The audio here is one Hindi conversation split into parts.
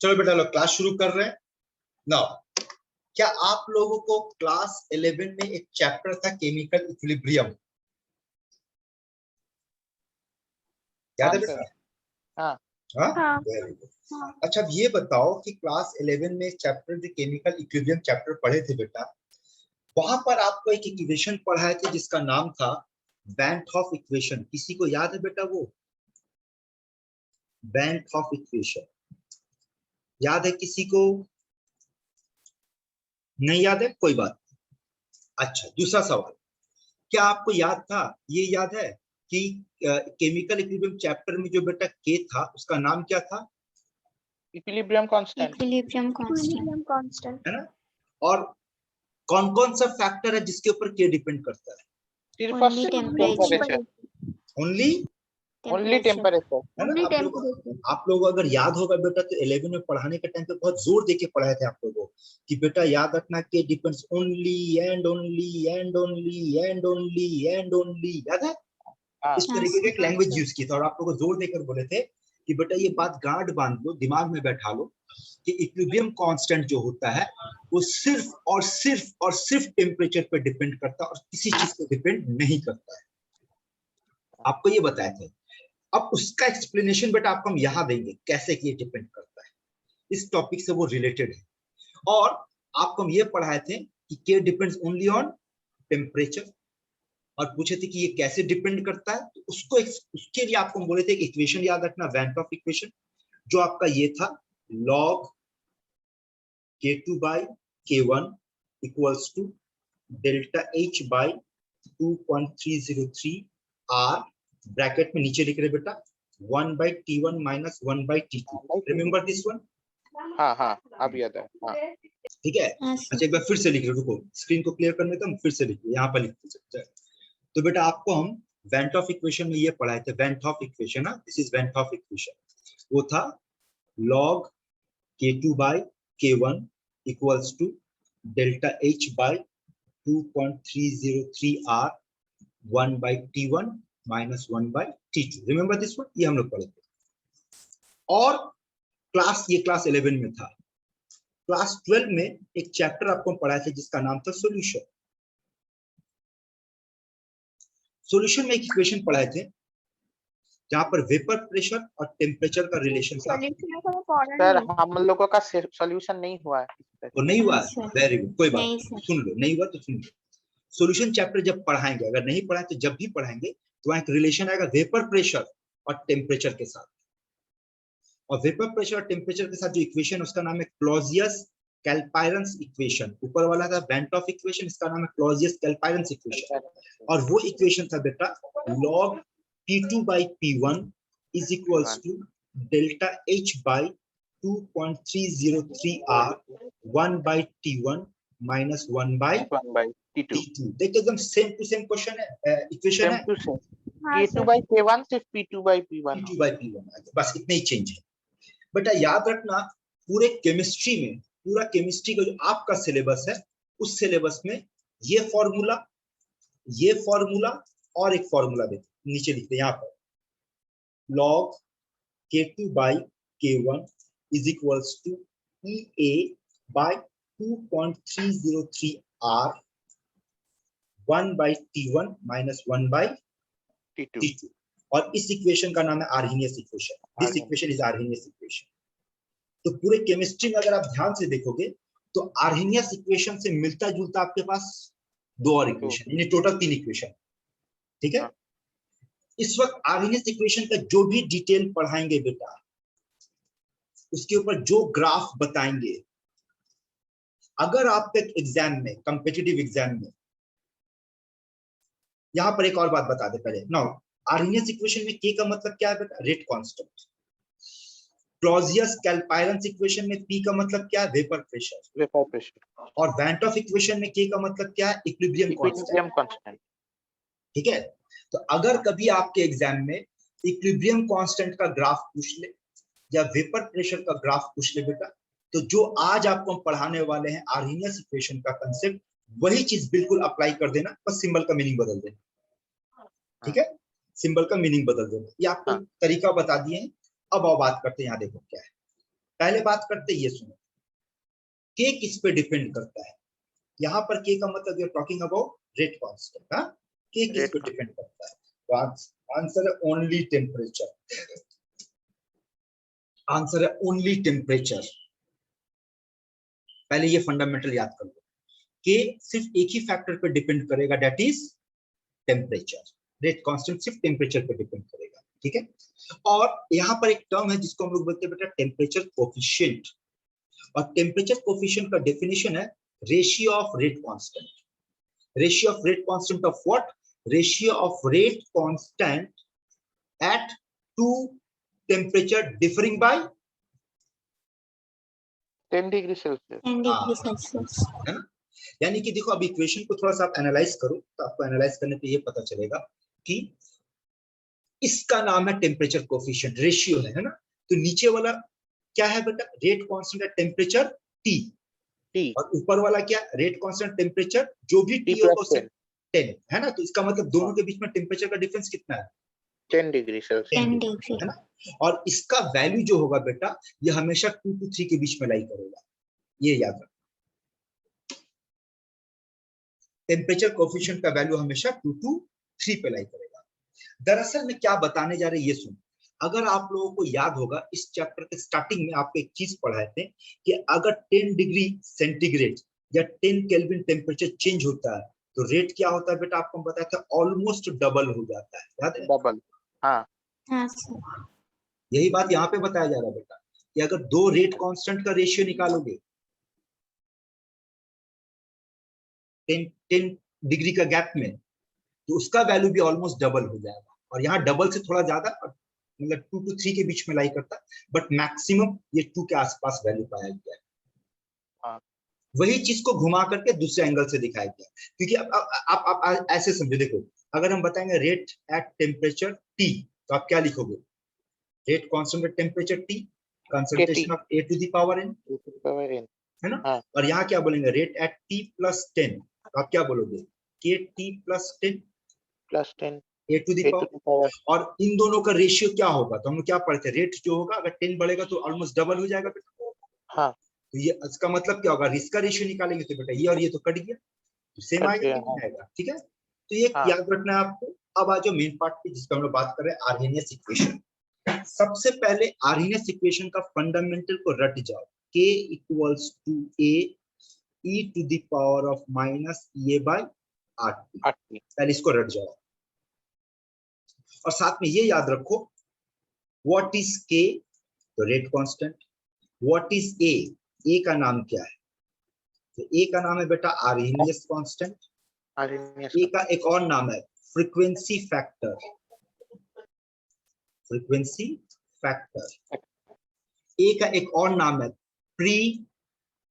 चलो बेटा लोग क्लास शुरू कर रहे हैं नाउ। क्या आप लोगों को क्लास 11 में एक चैप्टर था केमिकल इक्विलिब्रियम, याद है बेटा? हाँ हाँ वेरी गुड। अच्छा अब ये बताओ कि क्लास 11 में चैप्टर जो केमिकल इक्विलिब्रियम चैप्टर पढ़े थे बेटा, वहां पर आपको एक इक्वेशन पढ़ाए थे जिसका नाम था वैन हॉफ इक्वेशन। किसी को याद है बेटा वो वैन हॉफ इक्वेशन? याद है किसी को? नहीं याद है, कोई बात नहीं। अच्छा दूसरा सवाल, क्या आपको याद था, ये याद है कि केमिकल इक्विलिब्रियम चैप्टर में जो बेटा के था उसका नाम क्या था? Equilibrium constant. इक्विलिब्रियम कांस्टेंट है ना? और कौन कौन सा फैक्टर है जिसके ऊपर के डिपेंड करता है? सिर्फ Only temperature. Only temperature. है ना? आप लोग अगर याद होगा बेटा तो 11 में पढ़ाने के टाइम पे बहुत जोर देके पढ़ाए थे आप लोगों कि बेटा याद रखना के depends only and only and only and only and only, याद है? इस तरीके का एक लैंग्वेज यूज की था और आप लोगों को जोर देकर बोले थे कि बेटा ये बात गांठ बांध लो, दिमाग में बैठा लो कि इक्विलिब्रियम कांस्टेंट जो होता है वो सिर्फ और सिर्फ और सिर्फ टेम्परेचर पर डिपेंड करता है और किसी चीज पर डिपेंड नहीं करता है। आपको ये बताए थे। अब उसका एक्सप्लेनेशन बेटा आपको हम यहाँ देंगे कैसे कि ये डिपेंड करता है, इस टॉपिक से वो रिलेटेड है। और आपको हम ये पढ़ाए थे कि के डिपेंड्स ओनली ऑन टेम्परेचर और पूछे थे कि ये कैसे डिपेंड करता है, तो उसके लिए आपको हम बोले थे इक्वेशन याद रखना, वैन हॉफ इक्वेशन, जो आपका ये था log K2 by K1 equals to delta H by 2.303 R, bracket में नीचे लिख रहे बेटा 1 by T1 minus 1 by T2। Remember this one? हाँ अब याद है। हाँ ठीक है। अच्छा एक बार फिर से लिख रहे, रुको स्क्रीन को क्लियर करने का हम फिर से लिख यहाँ पर लिख सकते हैं। तो बेटा आपको हम वैन हॉफ इक्वेशन में ये पढ़ाए थे, van Hoff equation, this is van Hoff equation, वो था log K2 by K1 equals to delta H by 2.303 R 1 by T1 minus 1 by T2। Remember this one? ये हम लोग पढ़े थे। और ये क्लास 11 में था। क्लास 12 में एक चैप्टर आपको पढ़ाए थे जिसका नाम था सॉल्यूशन। सॉल्यूशन में एक इक्वेशन पढ़ाए थे जहां पर वेपर प्रेशर और टेम्परेचर का रिलेशन था। सर हम लोगों का सॉल्यूशन नहीं हुआ है। वो नहीं हुआ? वेरी गुड, कोई बात नहीं, सुन लो, नहीं हुआ तो सुन लो। सॉल्यूशन चैप्टर जब पढ़ाएंगे, अगर नहीं पढ़ाए तो जब भी पढ़ाएंगे तो वहां एक रिलेशन आएगा वेपर प्रेशर और टेम्परेचर के साथ। और वेपर प्रेशर और टेम्परेचर के साथ जो इक्वेशन है उसका नाम है क्लॉजियस कैल्पायरंस इक्वेशन। ऊपर वाला था वैन हॉफ इक्वेशन, इसका नाम है क्लॉजियस कैल्पायरंस इक्वेशन। और वो इक्वेशन था बेटा log P2 by P1 is equals to delta H by 2.303 R 1 by T1 minus 1 by T2। देखो एकदम सेम टू सेम क्वेश्चन है, इक्वेशन है। K2 by K1 सिर्फ P2 by P1। P2 by P1 बस इतना ही चेंज है। बेटा याद रखना पूरे केमिस्ट्री में, पूरा केमिस्ट्री का जो आपका सिलेबस है उस सिलेबस में ये फॉर्मूला और एक फॉर्मूला देखो नीचे लिखते हैं यहाँ पर log K2 by K1 is equals to EA by 2.303 R 1 by T1 minus 1 by T2। और इस इक्वेशन का नाम है Arrhenius equation. This equation is Arrhenius equation. तो पूरे केमिस्ट्री में अगर आप ध्यान से देखोगे तो आर्हेनियस इक्वेशन से मिलता जुलता आपके पास दो और इक्वेशन, यानी टोटल 3 इक्वेशन। ठीक है। इस वक्त आर्हेनियस इक्वेशन का जो भी डिटेल पढ़ाएंगे बेटा, उसके ऊपर जो ग्राफ बताएंगे, अगर आप एक एग्जाम में, कॉम्पिटिटिव एग्जाम में, यहां पर एक और बात बता दे पहले। नाउ आर्हेनियस इक्वेशन में के का मतलब क्या है बेटा? Rate constant. Clausius Clapeyron equation में पी का मतलब क्या है? Vapour pressure. और वैन हॉफ इक्वेशन में के का मतलब क्या है? Equilibrium constant. ठीक है। तो अगर कभी आपके एग्जाम में इक्विलिब्रियम कांस्टेंट का ग्राफ पूछ ले या वेपर प्रेशर का ग्राफ पूछ ले बेटा, तो जो आज आपको हम पढ़ाने वाले हैं आर्हेनियस इक्वेशन का कांसेप्ट, वही चीज बिल्कुल अप्लाई कर देना, बस सिंबल का मीनिंग बदल देना। ठीक है, सिंबल का मीनिंग बदल देना। ये आपको तरीका बता दिए हैं। अब आओ बात करते हैं, यहाँ देखो क्या है। पहले बात करते ये सुनो, के किस पे डिपेंड करता है। यहाँ पर के का मतलब we are talking about rate constant. हाँ, के किस पे डिपेंड करता है, तो आंसर है ओनली टेम्परेचर। आंसर है ओनली टेम्परेचर। पहले ये फंडामेंटल याद कर लो, के सिर्फ एक ही फैक्टर पे डिपेंड करेगा, that is temperature. Rate constant सिर्फ टेम्परेचर पे डिपेंड करेगा, ठीक है। और यहाँ पर एक टर्म है जिसको हम लोग बोलते हैं बेटा टेम्परेचर कोफिशिएंट, और टेम्परेचर कोफिशिएंट का डेफिनेशन है ratio of rate constant. Ratio of rate constant of what? Ratio of rate constant at two temperature differing by 10 degree Celsius. 10 degree Celsius, है ना। यानी कि देखो अब इक्वेशन को थोड़ा सा आप एनालाइज करो तो आपको एनालाइज करने पे ये पता चलेगा कि इसका नाम है टेम्परेचर कोफिशिएंट, रेशियो है ना। तो नीचे वाला क्या है बेटा? रेट कांस्टेंट है टेम्परेचर टी, टी और ऊपर वाला क्या? रेट कांस्टेंट टेम्परेचर जो भी टी T होगा plus उससे 10 10 है ना। तो इसका मतलब दोनों के बीच में टेम्परेचर का डिफरेंस कितना है? 10 डिग्री सेल्सियस। 10 है डिग्री, ना। और इसका वैल्यू जो होगा बेटा ये हमेशा 2 to 3 के बीच में लाई करेगा, ये याद रखना। टेम्परेचर कोफिशिएंट का वैल्यू हमेशा 2 to 3 पे लाई करेगा। दरअसल में क्या बताने जा रहे हैं ये सुन, अगर आप लोगों को याद होगा इस चैप्टर के स्टार्टिंग में आपको एक चीज पढ़ाए थे कि अगर 10 डिग्री सेंटीग्रेड या 10 केल्विन टेम्परेचर चेंज होता है तो रेट क्या होता है बेटा? आपको हम बताया था ऑलमोस्ट डबल हो जाता है, याद है? डबल। हाँ हाँ सर, यही बात यहाँ पे बताया जा रहा है बेटा कि अगर दो रेट कांस्टेंट का रेशियो निकालोगे 10 डिग्री का गैप में, तो उसका वैल्यू भी ऑलमोस्ट डबल हो जाएगा। और यहाँ डबल से थोड़ा ज्यादा, मतलब 2 to 3 के बीच में लाई करता है, बट मैक्सिमम ये 2 के आसपास वैल्यू पाया गया है। हाँ। वही चीज को घुमा करके दूसरे एंगल से दिखाया गया, क्योंकि आप ऐसे समझो, देखो अगर हम बताएंगे रेट एट टेम्परेचर टी, तो आप क्या लिखोगे? Rate constant at temperature T, concentration of A to the power N, है ना। हाँ। और यहाँ क्या बोलेंगे? रेट एट टी प्लस 10, तो आप क्या बोलोगे? K T plus 10 plus 10 A to the power. और इन दोनों का रेशियो क्या होगा? तो हम लोग क्या पढ़ते हैं, रेट जो होगा अगर 10 बढ़ेगा तो ऑलमोस्ट डबल हो जाएगा बेटा। हाँ। तो ये इसका मतलब क्या होगा? इसका रेशियो निकालेंगे तो बेटा ये और ये तो कट गया, तो सेम आएगा कि नहीं आएगा? ठीक है, तो ये हाँ। याद रखना है आपको। अब आ जाओ मेन पार्ट पे जिसका हम लोग बात कर रहे हैं, आर्हेनियस इक्वेशन। सबसे पहले आर्हेनियस इक्वेशन का फंडामेंटल को रट जाओ, k equals to a e to the power of minus A by RT। पहले इसको रट जाओ, और साथ में ये याद रखो व्हाट इज k, तो rate constant. What is a का नाम क्या है? तो a का नाम है बेटा आर्हेनियस कांस्टेंट। a का एक और नाम है frequency factor. Frequency factor. a का एक और नाम है pre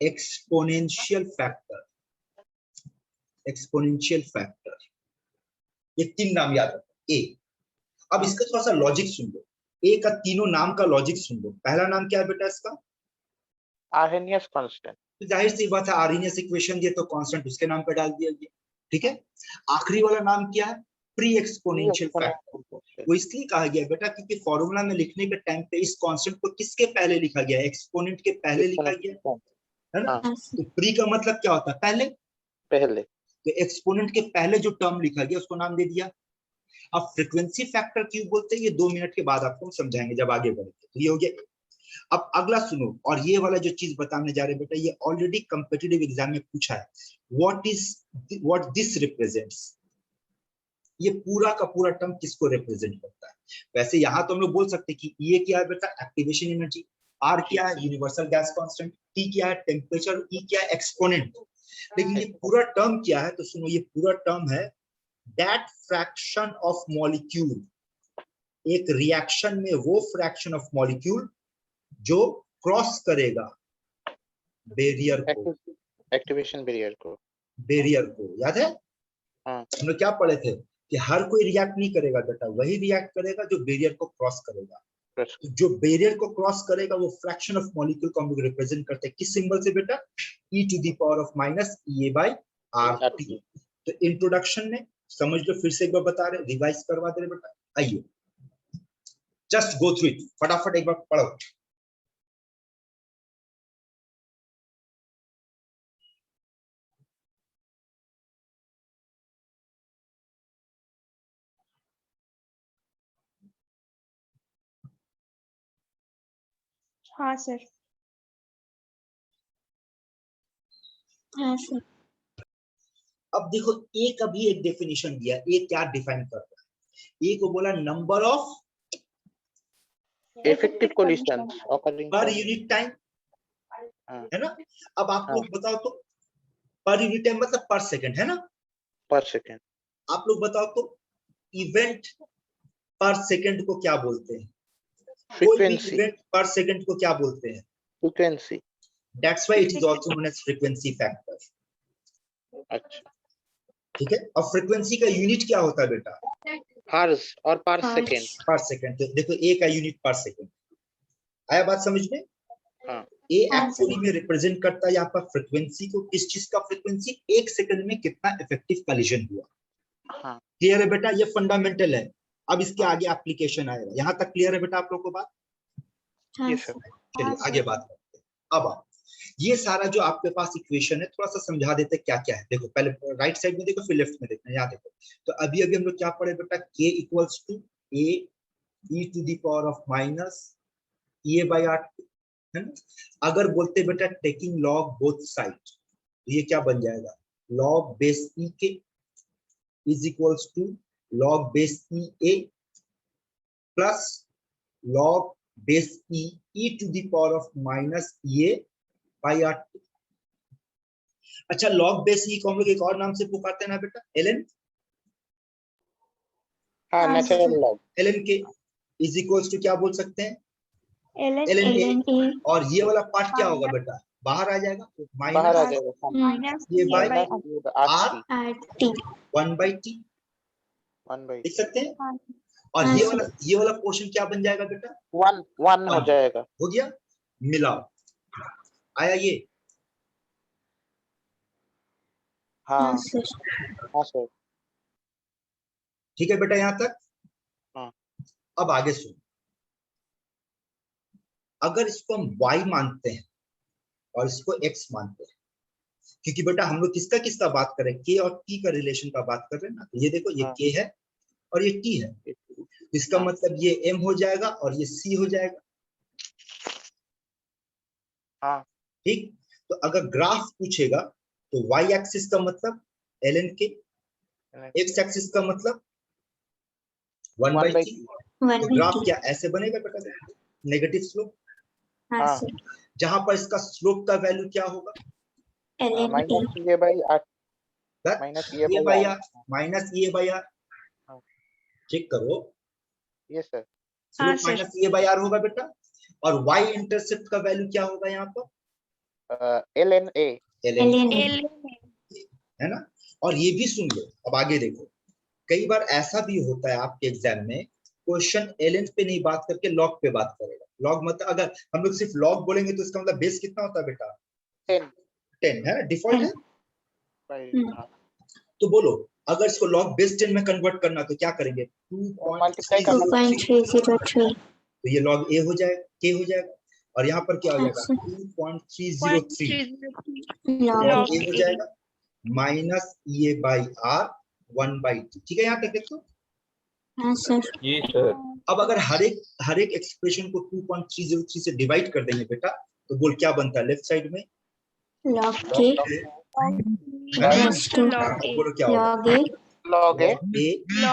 exponential factor. Exponential factor, ये 3 नाम याद रखो। a, अब इसका थोड़ा सा लॉजिक सुन लो, a का तीनों नाम का लॉजिक सुन लो। पहला नाम क्या है बेटा इसका? Arrhenius constant. तो जाहिर सी बात है आर्हेनियस इक्वेशन दिया तो कांस्टेंट उसके नाम पे डाल दिया गया, ठीक है। आखिरी वाला नाम क्या है? Pre exponential factor. वो इसलिए कहा गया बेटा क्योंकि फॉर्मूला में लिखने के टाइम पे इस कांस्टेंट को किसके पहले लिखा गया है? एक्सपोनेंट के पहले लिखा गया है ना। तो प्री का मतलब क्या होता है? पहले। पहले तो एक्सपोनेंट के पहले जो टर्म लिखा गया उसको नाम दे दिया। अब फ्रीक्वेंसी फैक्टर क्यों बोलते हैं ये 2 मिनट के बाद आपको समझाएंगे जब आगे बढ़ेंगे। तो ये हो गया। अब अगला सुनो, और ये वाला जो चीज बताने जा रहे हैं बेटा ये ऑलरेडी कॉम्पिटिटिव एग्जाम में पूछा है। व्हाट दिस रिप्रेजेंट्स, ये पूरा का पूरा टर्म किसको रिप्रेजेंट करता है? वैसे यहां तो हम लोग बोल सकते हैं कि ये क्या है बेटा? Activation energy. आर क्या है? Universal gas constant. टी क्या है? टेम्परेचर। ई क्या है? एक्सपोनेंट। लेकिन ये पूरा टर्म क्या है? तो सुनो, ये पूरा टर्म है दैट फ्रैक्शन ऑफ मॉलिक्यूल। एक रिएक्शन में वो फ्रैक्शन ऑफ मॉलिक्यूल जो क्रॉस करेगा बैरियर को। एक्टिवेशन बैरियर को याद है? हाँ। हम लोग क्या पढ़े थे कि हर कोई रिएक्ट नहीं करेगा बेटा, वही रिएक्ट करेगा जो बैरियर को क्रॉस करेगा। तो जो बैरियर को क्रॉस करेगा वो फ्रैक्शन ऑफ मॉलिक्यूल को हम लोग रिप्रेजेंट करते हैं किस सिंबल से बेटा? e to the power of minus A by RT। तो इंट्रोडक्शन में समझ लो, फिर से एक बार बता रहे, रिवाइज करवा दे रहे बेटा। आइए जस्ट गो थ्रू इट, फटाफट एक बार पढ़ो। हाँ सर। हाँ सर। अब देखो ए का भी एक डेफिनेशन दिया, ए क्या डिफाइन कर रहा है। ए को बोला number of effective collisions occurring पर per यूनिट टाइम, हाँ, है ना। अब आप हाँ। लोग बताओ तो पर यूनिट टाइम मतलब पर सेकंड, है ना। per second आप लोग बताओ तो इवेंट पर सेकंड को क्या बोलते हैं। कोई भी frequency इवेंट पर सेकंड को क्या बोलते हैं। frequency that's why it is also known as frequency factor. अच्छा ठीक है। अब फ्रीक्वेंसी का यूनिट क्या होता है बेटा, हर्ज और per second हर्ट्ज। पर सेकंड। तो देखो ए का यूनिट पर सेकंड, आया बात समझ में। हाँ ए हाँ, एक्चुअली सर। में रिप्रेजेंट करता है यहाँ पर फ्रीक्वेंसी को। किस चीज का फ्रीक्वेंसी, एक सेकंड में कितना इफेक्टिव कॉलिजन हुआ। हाँ क्लियर है बेटा, ये फंडामेंटल है। अब इसके हाँ। आगे एप्लीकेशन आएगा। यहाँ तक क्लियर है बेटा आप लोग को बात। हाँ ये सर। सब चलिए आगे बात करते हैं। अब आप ये सारा जो आपके पास इक्वेशन है थोड़ा सा समझा देते क्या क्या है। देखो पहले राइट साइड में देखो फिर लेफ्ट में देखना, यहाँ देखो। तो अभी अभी हम लोग क्या पढ़े बेटा, k equals to a e to the power of minus e by R, है ना। अगर बोलते बेटा टेकिंग लॉग बोथ साइड, तो ये क्या बन जाएगा, लॉग बेस e के is equals to log base e a plus log base e to the power of minus e a by R. अच्छा लॉग बेस ई को हम लोग एक और नाम से पुकारते हैं ना बेटा, ln। हाँ हाँ, नेचुरल सर। लॉग ln के इज इक्वल्स टू क्या बोल सकते हैं, ln ln a। ln a और ये वाला पार्ट क्या होगा बेटा, बाहर आ जाएगा, बाहर आ माइनस जाएगा माइनस ये by minus R RT। 1 by T, 1 by देख सकते हैं। हाँ और हाँ, ये वाला पोर्शन क्या बन जाएगा बेटा, 1 हो जाएगा। हो गया, मिलाओ, आया ये। हाँ हाँ सर। हाँ सर ठीक है बेटा यहाँ तक। हाँ। अब आगे सुन, अगर इसको हम y मानते हैं और इसको x मानते हैं, क्योंकि बेटा हम लोग किसका किसका बात करें, k और t का रिलेशन का बात कर रहे हैं ना। तो ये देखो ये हाँ। k है और ये t है, इसका हाँ। मतलब ये m हो जाएगा और ये c हो जाएगा। हाँ ठीक। तो अगर ग्राफ पूछेगा तो y एक्सिस का मतलब ln के, x एक्सिस का मतलब 1 1 बाई by t। 1 तो by ग्राफ t। क्या ऐसे बनेगा बेटा, नेगेटिव स्लोप। हाँ हाँ। सर। जहां पर इसका स्लोप का वैल्यू क्या होगा, ln a। माइनस ये बाई 8 that माइनस ये ये बाई बाई 8 आर माइनस ये बाई आर। हाँ। चेक करो, ये सर हाँ, स्लोप सर। माइनस ये बाई आर होगा बेटा। और y इंटरसेप्ट का वैल्यू क्या होगा यहाँ पर, ln a ln, ln a। है ना। और ये भी सुन लो, अब आगे देखो, कई बार ऐसा भी होता है आपके एग्जाम में क्वेश्चन ln पे नहीं बात करके लॉग पे बात करेगा। लॉग मतलब अगर हम लोग सिर्फ लॉग बोलेंगे तो इसका मतलब बेस कितना होता है बेटा, 10 10 है, डिफॉल्ट है। by हाँ। तो बोलो अगर इसको लॉग बेस 10 में कन्वर्ट करना तो क्या करेंगे, मल्टीप्लाई करना 2.303। तो ये log a हो जाएगा, k हो जाएगा। और यहाँ पर क्या हो जाएगा, अच्छा। 2.303 log log a। a हो जाएगा minus e by R 1 by T. ठीक है, यहाँ तक देखो। हाँ सर। ये सर अब अगर हर एक एक्सप्रेशन को 2.303 से डिवाइड कर देंगे बेटा तो बोल क्या बनता है लेफ्ट साइड में, log k equals to बोलो क्या होगा, log a log a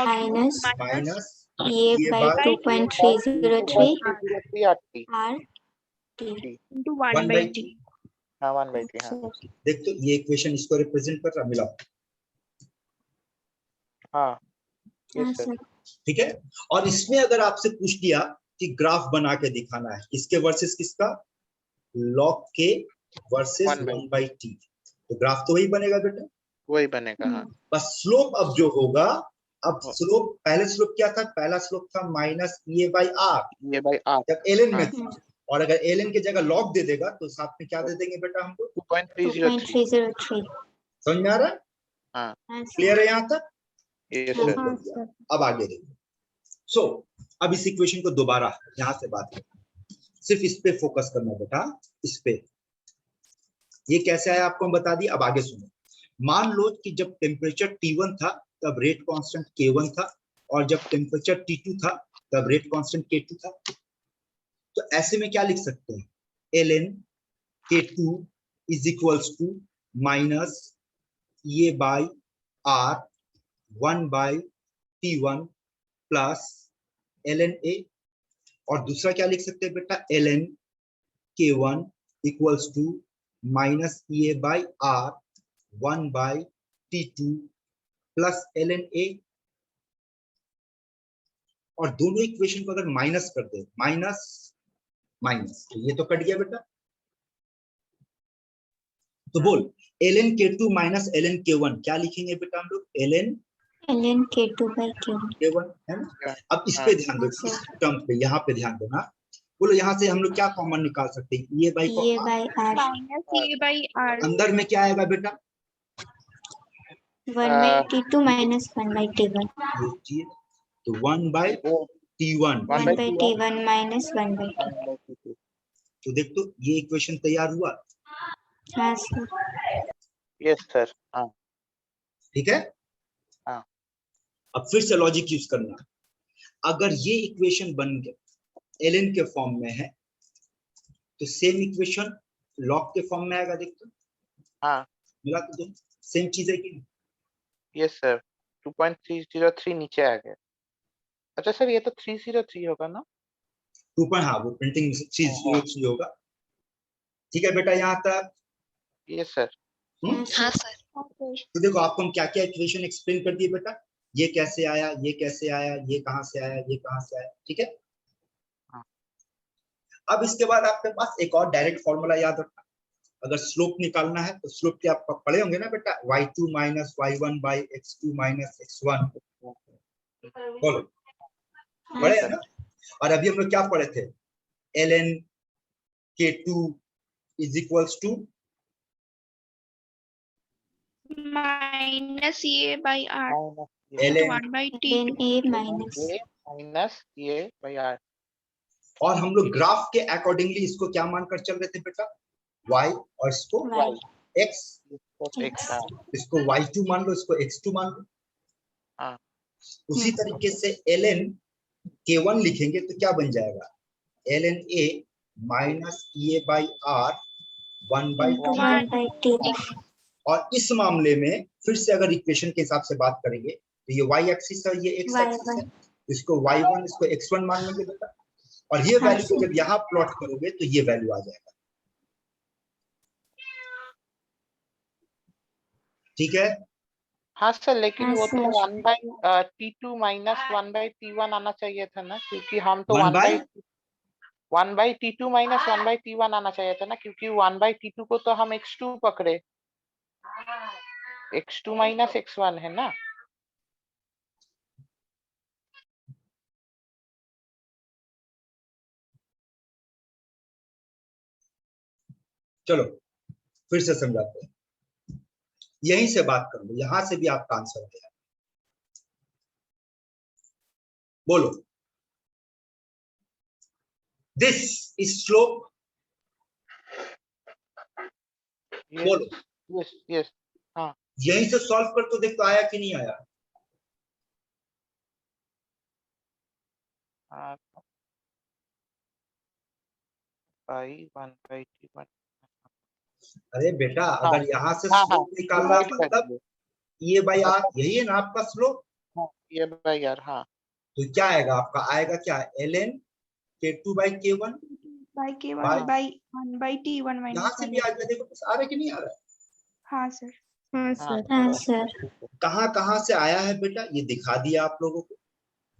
minus minus a by 2.303 303 r t। into 1 1 by by t। T. हाँ 1 by t हाँ देख तो ये इक्वेशन इसको रिप्रेजेंट कर रहा, मिलाओ। हाँ ये हाँ सर सर। ठीक है। और इसमें अगर आपसे पूछ दिया कि ग्राफ बना के दिखाना है, किसके वर्सेस किसका, लॉग के वर्सेस 1 by 1 बाई टी, तो ग्राफ तो वही बनेगा बेटा। वही बनेगा हाँ। बस स्लोप अब जो होगा, अब स्लोप, पहले स्लोप क्या था, पहला स्लोप था माइनस ए बाई आर ये बाई 8 जब एलएन में हाँ। था। और अगर एलएन की जगह लॉग दे देगा तो साथ में क्या दे देंगे बेटा हमको, 2.303 2.303। समझ में आ रहा है, हाँ हाँ सर। क्लियर है यहाँ तक। ये बहुत सर बढ़िया। अब आगे देखो। सो अब इस इक्वेशन को दोबारा यहाँ से बात करना, सिर्फ इस पे फोकस करना बेटा, इस पे। ये कैसे आया आपको हम बता दिया। अब आगे सुनो, मान लो कि जब टेम्परेचर T1 था तब रेट कांस्टेंट K1 था, और जब टेम्परेचर T2 था तब रेट कांस्टेंट K2 था। तो ऐसे में क्या लिख सकते हैं, ln K2 is equals to minus EA by R 1 by T1 plus ln A, और दूसरा क्या लिख सकते हैं बेटा, ln K1 equals to minus EA by R 1 by T2 plus ln A, और दोनों इक्वेशन को अगर माइनस कर दे, माइनस माइनस, तो ये तो कट गया बेटा। तो बोल ln K2 minus ln K1 क्या लिखेंगे बेटा हम लोग, ln K2 by K1 है ना। अब इस पे ध्यान दो, इस टर्म पे, यहाँ पे ध्यान देना। बोलो यहाँ से हम लोग क्या कॉमन निकाल सकते हैं, ये बाई को EA by R minus A by R. अंदर में क्या आएगा बेटा, 1 by T2 minus 1 by T1 ये चीज, तो 1 by T1, 1 by T1 minus 1 by T2। तो देख तो ये इक्वेशन तैयार हुआ। हाँ सर। Yes sir. हाँ ठीक है। हाँ। अब फिर से लॉजिक यूज करना, अगर ये इक्वेशन बन गया ln के फॉर्म में है, तो सेम इक्वेशन लॉग के फॉर्म में आएगा, देख तो। हाँ मिला तो दो सेम चीज है कि, यस सर। 2.303 नीचे आ गया। अच्छा सर ये तो 303 होगा ना। 2. हाँ वो प्रिंटिंग 303 होगा। ठीक है बेटा यहाँ तक। Yes sir. हाँ सर। तो देखो आपको हम क्या क्या इक्वेशन एक्सप्लेन कर दिए बेटा, ये कैसे आया, ये कैसे आया, ये कहां से आया, ये कहां से आया, ठीक है। हाँ। अब इसके बाद आपके पास एक और डायरेक्ट फॉर्मूला याद रखना, अगर स्लोप निकालना है तो स्लोप के आप पढ़े होंगे ना बेटा, y2 minus y1 by x2 minus x1, बोलो पढ़े है ना। और अभी हम लोग क्या पढ़े थे, ln K2 is equals to minus A by R ln, 1 by T Then A minus minus ये बाई आर। और हम लोग ग्राफ के अकॉर्डिंगली इसको क्या मानकर चल रहे थे बेटा, y, और इसको Y x, X। इसको y2 मान लो, इसको x2 मान लो। हाँ। उसी तरीके से ln K1 लिखेंगे तो क्या बन जाएगा, ln A minus EA by R 1 by into 1 by T1 और इस मामले में फिर से अगर इक्वेशन के हिसाब से बात करेंगे तो ये y एक्सिस है, ये x एक्सिस है, इसको y1 इसको x1 मान लेंगे बेटा, और ये वैल्यू को जब यहाँ प्लॉट करोगे तो ये वैल्यू आ जाएगा। ठीक है। हाँ सर लेकिन हाँ, वो तो sir. 1 by T2 minus 1 by T1 आना चाहिए था ना, क्योंकि हम तो 1 by 1 by T2 minus 1 by T1 आना चाहिए था ना, क्योंकि 1 बाई T2 को तो हम x2 पकड़े, x2 माइनस x1 है ना। चलो फिर से समझाते हैं, यहीं से बात कर लो, यहां से भी आपका आंसर आ जाएगा। बोलो दिस इज स्लोप, बोलो यस यस। हाँ यहीं से सॉल्व कर तो देखो आया कि नहीं आया। By 1 by T1। अरे बेटा हाँ। अगर यहाँ से हाँ, स्लोप निकालना डिवाइड कर मतलब दिए। ये बाई आर, यही है ना आपका स्लोप, हाँ, ये बाई यार। हाँ तो क्या आएगा आपका, आएगा क्या, ln K2 by K1 by K1 by, by 1 by T1 यहाँ माइनस से भी आ गया, देखो आ रहा है कि नहीं आ रहा है। हाँ सर। हाँ सर। कहाँ से आया है बेटा, ये दिखा दिया आप लोगों को।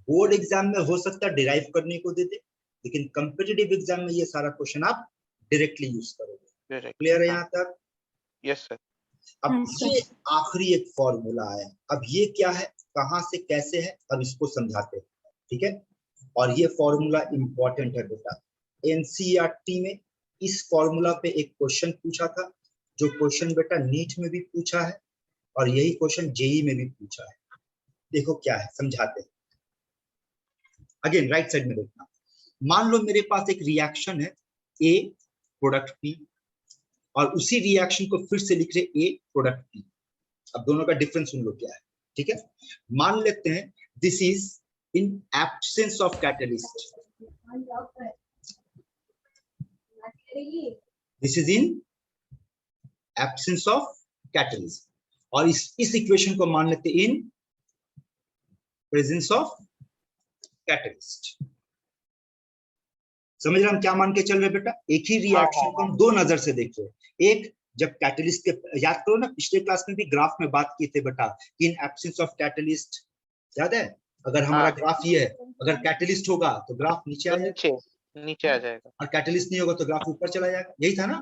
बोर्ड एग्जाम में हो सकता है डिराइव करने को दे दे, लेकिन कॉम्पिटिटिव एग्जाम में ये सारा क्वेश्चन आप डायरेक्टली यूज करोगे। क्लियर है यहाँ तक। Yes sir. अब ये आखिरी एक फॉर्मूला आया, अब ये क्या है, कहां से कैसे है, अब इसको समझाते हैं। ठीक है, और ये फॉर्मूला इंपॉर्टेंट है बेटा, एनसीईआरटी में इस फॉर्मूला पे एक क्वेश्चन पूछा था, जो क्वेश्चन बेटा नीट में भी पूछा है और यही क्वेश्चन जेई में भी पूछा है। देखो क्या है, समझाते हैं। अगेन राइट साइड में देखना, मान लो मेरे पास एक रिएक्शन है ए प्रोडक्ट पी, और उसी रिएक्शन को फिर से लिख रहे ए प्रोडक्ट पी। अब दोनों का डिफरेंस सुन लो क्या है। ठीक है, मान लेते हैं this is in absence of catalyst, this is in absence of catalyst, और इस इक्वेशन को मान लेते इन प्रेजेंस ऑफ कैटलिस्ट। समझ रहे हम क्या मान के चल रहे बेटा? एक ही रिएक्शन को हम दो नजर से देख रहे हैं। एक, जब कैटलिस्ट के, याद करो ना पिछले क्लास में भी ग्राफ में बात किए थे बेटा, इन एब्सेंस ऑफ कैटलिस्ट, याद है? अगर हमारा ग्राफ ये है, अगर कैटलिस्ट होगा तो ग्राफ नीचे आ जाएगा, नीचे आ जाएगा, और कैटलिस्ट नहीं होगा तो ग्राफ ऊपर चला जाएगा, यही था ना?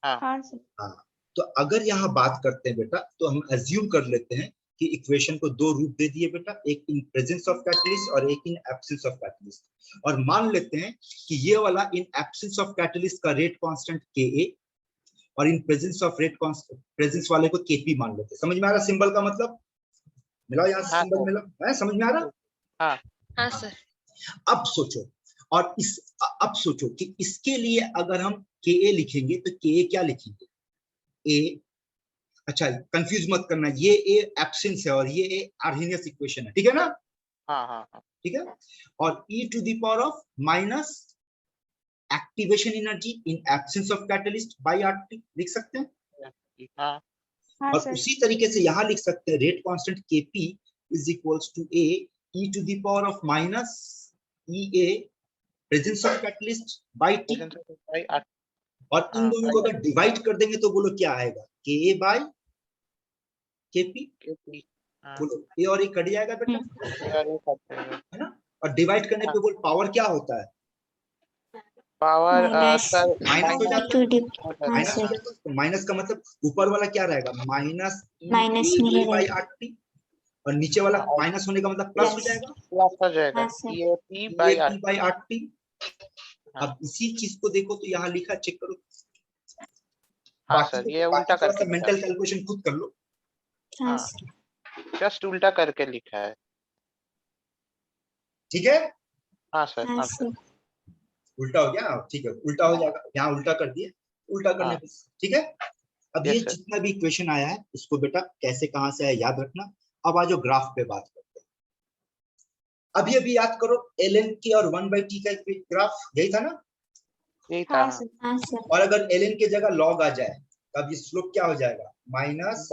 हाँ सर। हाँ, तो अगर यहाँ बात करते हैं बेटा, तो हम अज्यूम कर लेते हैं कि इक्वेशन को दो रूप दे दिए बेटा, एक इन प्रेजेंस ऑफ कैटलिस्ट और एक इन एब्सेंस ऑफ कैटलिस्ट, और मान लेते हैं कि ये वाला इन एब्सेंस ऑफ कैटलिस्ट का रेट कांस्टेंट Ka, और इन presence of rate constant, presence वाले को Kp मान लेते हैं। समझ में आ रहा सिंबल का मतलब? मिला यहाँ से सिंबल मिला है? समझ में आ रहा? हाँ सर। अब सोचो, और अब सोचो कि इसके लिए अगर हम Ka लिखेंगे तो Ka क्या लिखेंगे? A, अच्छा कंफ्यूज मत करना, ये ए एब्सेंस है और ये ए आर्हेनियस इक्वेशन है, ठीक है ना? हाँ, ठीक है। और e to the power of minus activation energy in absence of catalyst by RT लिख सकते हैं। हाँ, और सर। उसी तरीके से यहाँ लिख सकते हैं rate constant Kp is equals to a e to the power of minus Ea presence of catalyst by T, और इन दोनों को अगर डिवाइड कर देंगे तो बोलो क्या आएगा? Ka बाय Kp, बोलो ए और ए कट जाएगा बेटा, है ना? और डिवाइड करने पे बोल पावर क्या होता है? पावर माइनस माइनस हो जाता टू है, डी। माइनस हो जाता है, तो माइनस का मतलब ऊपर वाला क्या रहेगा? माइनस माइनस नहीं बाई रहेगा। RT, और नीचे वाला माइनस होने का मतलब प्लस हो जाएगा, प्लस हो जाएगा, हाँ sir. EAP by by RT। अब इसी चीज को देखो तो यहाँ लिखा, चेक करो। हाँ सर, ये उल्टा करके मेंटल कैलकुलेशन खुद कर लो। हाँ जस्ट उल्टा करके लिखा है, ठीक है? हाँ सर। हाँ सर। उल्टा हो गया, ठीक है, उल्टा हो जाएगा, यहाँ उल्टा कर दिए, उल्टा करने पे, ठीक है? अब ये Yes, sir. जितना भी इक्वेशन आया है इसको बेटा कैसे कहां से आया याद रखना। अब आज ग्राफ पे बात करते हैं। अभी अभी याद करो ln के और 1/t का ग्राफ यही था ना? यही था। हाँ सर। और अगर ln के जगह log आ जाए तब ये स्लोप क्या हो जाएगा? माइनस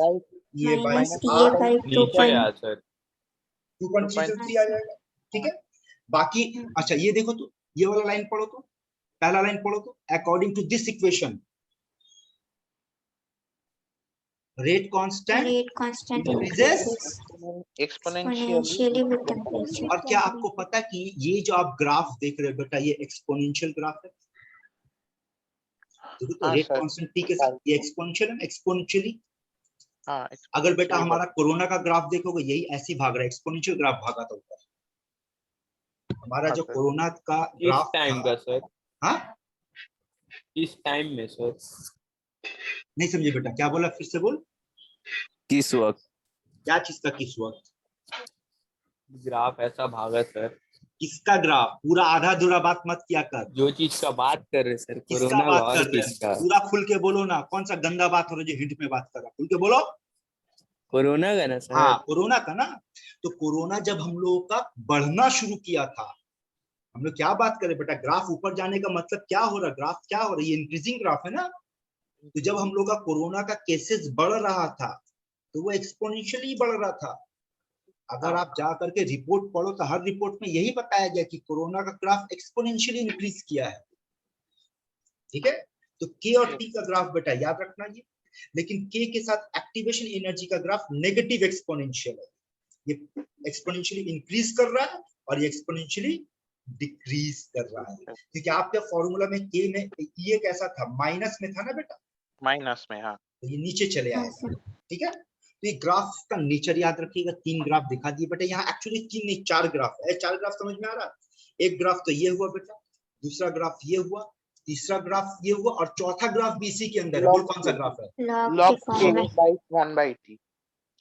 ये बाई माइनस ये बाई 2.363 आ जाएगा, ठीक है? बाकी अच्छा ये देखो तो, ये वाला लाइन पढ़ो तो, पहला लाइन पढ़ो तो, according to this equation rate constant increases exponentially with temperature। और क्या आपको पता है कि ये जो आप ग्राफ देख रहे हो बेटा ये एक्सपोनेंशियल ग्राफ है? देखो तो रेट कांस्टेंट टी के साथ ये एक्सपोनेंशियल है, एक्सपोनेंशियली। अगर बेटा हमारा कोरोना का ग्राफ देखोगे यही ऐसी भाग रहा है, एक्सपोनेंशियल ग्राफ भागा था ऊपर। हमारा जो कोरोना का ग्राफ टाइम का सर, हाँ किस टाइम में सर? नहीं समझे बेटा, क्या बोला? फिर से बोल। किस वक्त? क्या चीज का किस वक्त? ग्राफ ऐसा भागा सर। किसका ग्राफ? पूरा आधा अधूरा बात मत किया कर। जो चीज का बात कर रहे सर, किसका कोरोना बात कर रहे किसका? हैं? पूरा खुल के बोलो ना, कौन सा गंदा बात हो रहा है जो हिंट में बात कर रहा है? खुल के बोलो। कोरोना का ना सर? हाँ कोरोना का ना। तो कोरोना जब हम लोगों का बढ़ना शुरू किया था, हम लोग क्या बात करें बेटा? ग्राफ ऊपर जाने का मतलब क्या हो रहा? ग्राफ क्या हो रहा है? ये इंक्रीजिंग ग्राफ है ना। तो जब हम लोग का कोरोना का केसेस बढ़ रहा था तो वो एक्सपोनेंशियली बढ़ रहा था। अगर आप जा करके रिपोर्ट पढ़ो तो हर रिपोर्ट में यही बताया गया कि कोरोना का ग्राफ एक्सपोनेंशियली इंक्रीज किया है, ठीक है? तो के और टी का ग्राफ बेटा याद रखना ये, लेकिन के के साथ एक्टिवेशन एनर्जी का ग्राफ नेगेटिव एक्सपोनेंशियल है। ये एक्सपोनेंशियली इंक्रीज कर रहा है और ये एक्सपोनेंशियली डिक्रीज कर रहा है, क्योंकि आपके फॉर्मूला में के में ये कैसा था? माइनस में था ना बेटा? माइनस में, हाँ। तो ये नीचे चले आए, ठीक है? तो ये ग्राफ का नेचर याद रखिएगा। 3 ग्राफ दिखा दिए बेटा यहाँ, एक्चुअली 3 नहीं 4 ग्राफ है। 4 ग्राफ समझ में आ रहा है? एक ग्राफ तो ये हुआ बेटा, दूसरा ग्राफ ये हुआ, तीसरा ग्राफ ये हुआ, और चौथा ग्राफ भी इसी के अंदर है। बोल कौन सा ग्राफ है? log K by 1/t।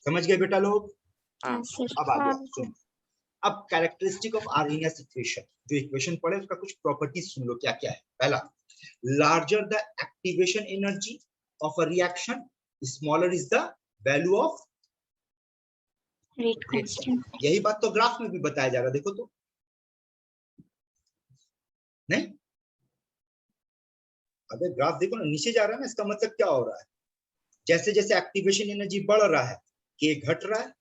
समझ गए बेटा लोग? अब आ गया, हाँ। सुन। अब कैरेक्टरिस्टिक ऑफ आर्हेनियस इक्वेशन, जो इक्वेशन पढ़े उसका कुछ प्रॉपर्टीज सुन लो क्या क्या है। पहला, larger the activation energy of a reaction, smaller is the value of rate constant. यही बात तो ग्राफ में भी बताया जा रहा है, देखो तो। नहीं अगर ग्राफ देखो ना नीचे जा रहा है ना, इसका मतलब क्या हो रहा है, जैसे जैसे एक्टिवेशन एनर्जी बढ़ रहा है के घट रहा है,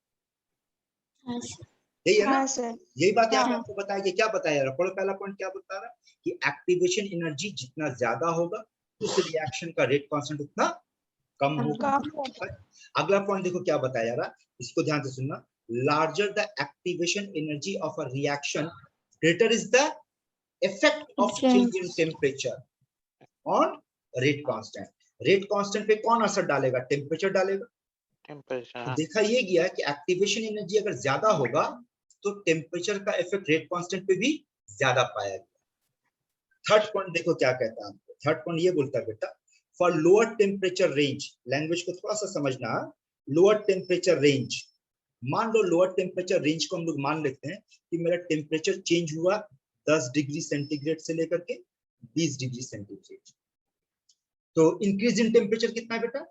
हाँ सर। यही है ना, हाँ सर। यही बात यहाँ पे हाँ। आपको बताया कि क्या बताया जा रहा है, पहला पॉइंट क्या बता रहा है कि एक्टिवेशन एनर्जी जितना ज्यादा होगा उस रिएक्शन का रेट कांस्टेंट उतना कम होगा। कम होगा। अगला पॉइंट देखो क्या बताया जा रहा है, इसको ध्यान से सुनना, larger the activation energy of a reaction greater is the effect of change in temperature on rate constant. Rate constant पे कौन असर डालेगा, टेम्परेचर डालेगा। टेम्परेचर तो देखा ये गया कि एक्टिवेशन एनर्जी अगर ज्यादा होगा तो टेम्परेचर का इफेक्ट रेट कांस्टेंट पे भी ज्यादा पाया गया। थर्ड पॉइंट देखो क्या कहता है, थर्ड पॉइंट ये बोलता है बेटा, for lower temperature range, language को थोड़ा सा समझना, लोअर टेम्परेचर रेंज, मान लो लोअर टेम्परेचर रेंज को हम लोग मान लेते हैं कि मेरा टेम्परेचर चेंज हुआ 10 डिग्री सेंटीग्रेड से लेकर के 20 डिग्री सेंटीग्रेड, तो इंक्रीज इन टेम्परेचर कितना है बेटा,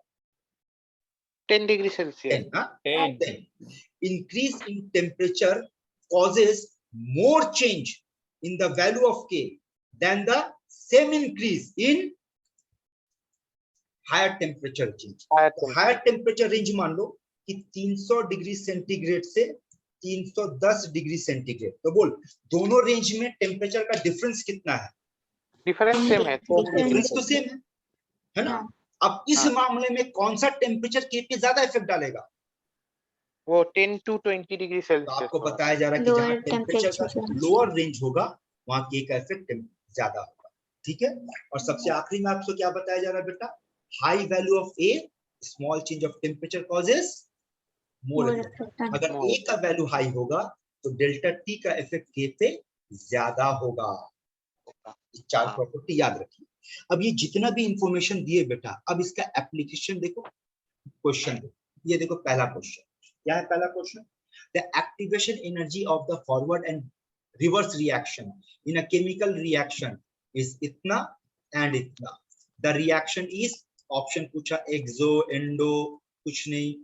10 डिग्री सेल्सियस। 10, हाँ 10 10. Increase in temperature causes more change in the value of K than the same increase in higher temperature change. Higher temperature range मान लो कि 300 डिग्री सेंटीग्रेड से 310 डिग्री सेंटीग्रेड, तो बोल दोनों रेंज में टेम्परेचर का डिफरेंस कितना है, डिफरेंस सेम है, डिफरेंस तो सेम है ना। हाँ। अब इस हाँ। मामले में कौन सा टेम्परेचर के पे ज्यादा इफेक्ट डालेगा, वो 10 to 20 डिग्री तो सेल्सियस। आपको बताया जा रहा है कि जहां Lower टेम्परेचर का temperature लोअर रेंज होगा वहां के का इफेक्ट ज्यादा होगा, ठीक है। और सबसे आखिरी में आपको क्या बताया जा रहा है बेटा, high value of A, small change of temperature causes more more effect. effect on अगर ए का वैल्यू हाई होगा तो डेल्टा टी का इफेक्ट के पे ज्यादा होगा। ये चार हाँ। प्रॉपर्टी याद रखिए। अब ये जितना भी इंफॉर्मेशन दिए बेटा, अब इसका एप्लीकेशन देखो, क्वेश्चन देखो, ये देखो पहला क्वेश्चन क्या है, पहला question, the activation energy of the forward and reverse reaction in a chemical reaction is इतना and इतना, the reaction is, ऑप्शन पूछा एक्सो एंडो कुछ नहीं,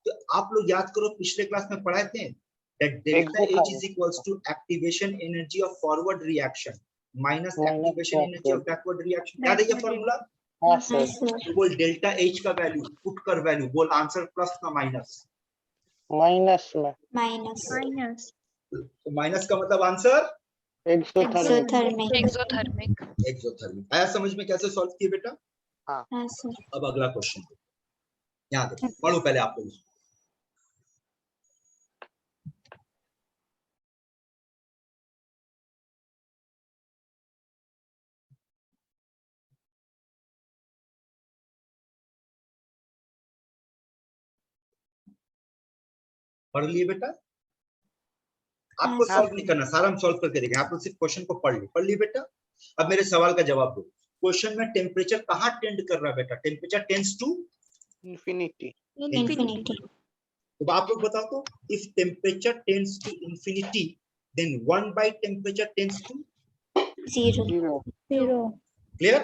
तो आप लोग याद करो पिछले क्लास में पढ़ाए थे that delta H is equals to activation energy of forward reaction minus activation energy of backward reaction, याद है ये फॉर्मूला। हाँ Yes, सर, sir. तो बोल डेल्टा एच का वैल्यू पुट कर, वैल्यू बोल आंसर प्लस ना माइनस, माइनस में Minus. माइनस। तो माइनस का मतलब आंसर एक्सोथर्मिक। Exothermic. एक्सोथर्मिक। आया समझ में कैसे सॉल्व किए बेटा। Yes, sir. अब अगला क्वेश्चन यहाँ देखो, पढ़ो पहले आप लोग, पढ़ लिए बेटा, आपको Yes. सॉल्व नहीं करना, सारा हम सॉल्व करके देंगे, आप लोग सिर्फ क्वेश्चन को पढ़ लिए बेटा। अब मेरे सवाल का जवाब दो, क्वेश्चन में टेम्परेचर कहाँ टेंड कर रहा है बेटा, temperature tends to infinity. Infinity. तो आप लोग बताओ तो, if temperature tends to infinity then 1 by temperature tends to Zero. Zero. Clear,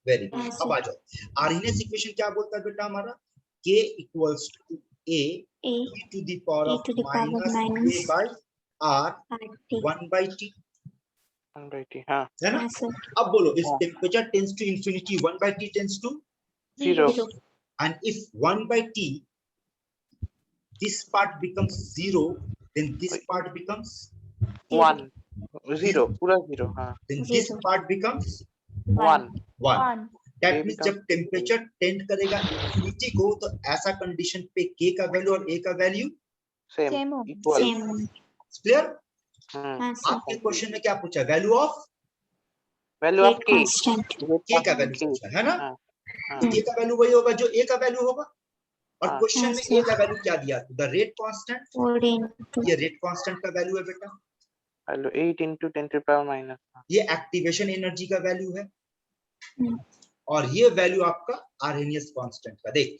very good. Yes, अब sir. आ जाओ, आर्हेनियस इक्वेशन क्या बोलता है बेटा हमारा, k equals to a A to the power e of to the power minus minus a by r RT. 1 by t, 1/t। हाँ, है ना। Yes, sir. अब बोलो, इफ हाँ। Temperature tends to infinity 1 by t tends to, zero. Zero. and if 1 by t this part becomes 0 then this part becomes, 1 zero, पूरा जीरो। हाँ, then this Zero. part becomes 1 1। One. That A means becomes जब टेम्परेचर टेंड करेगा इंफिनिटी को तो ऐसा कंडीशन पे k का वैल्यू और a का वैल्यू सेम Same हो। Equal. Same. Clear. Yes, sir. आपके क्वेश्चन में क्या पूछा, value of value of Rate k, constant. k का वैल्यू पूछा है ना, हाँ, हाँ, तो k का वैल्यू वही होगा जो a का वैल्यू होगा, और हाँ। क्वेश्चन में a का वैल्यू क्या दिया, द रेट कांस्टेंट, 4 into ये रेट कांस्टेंट का वैल्यू है बेटा, value 8 into 10 to the power minus। ये एक्टिवेशन एनर्जी का वैल्यू है, Hmm. और ये वैल्यू आपका आर्हेनियस कांस्टेंट का। देख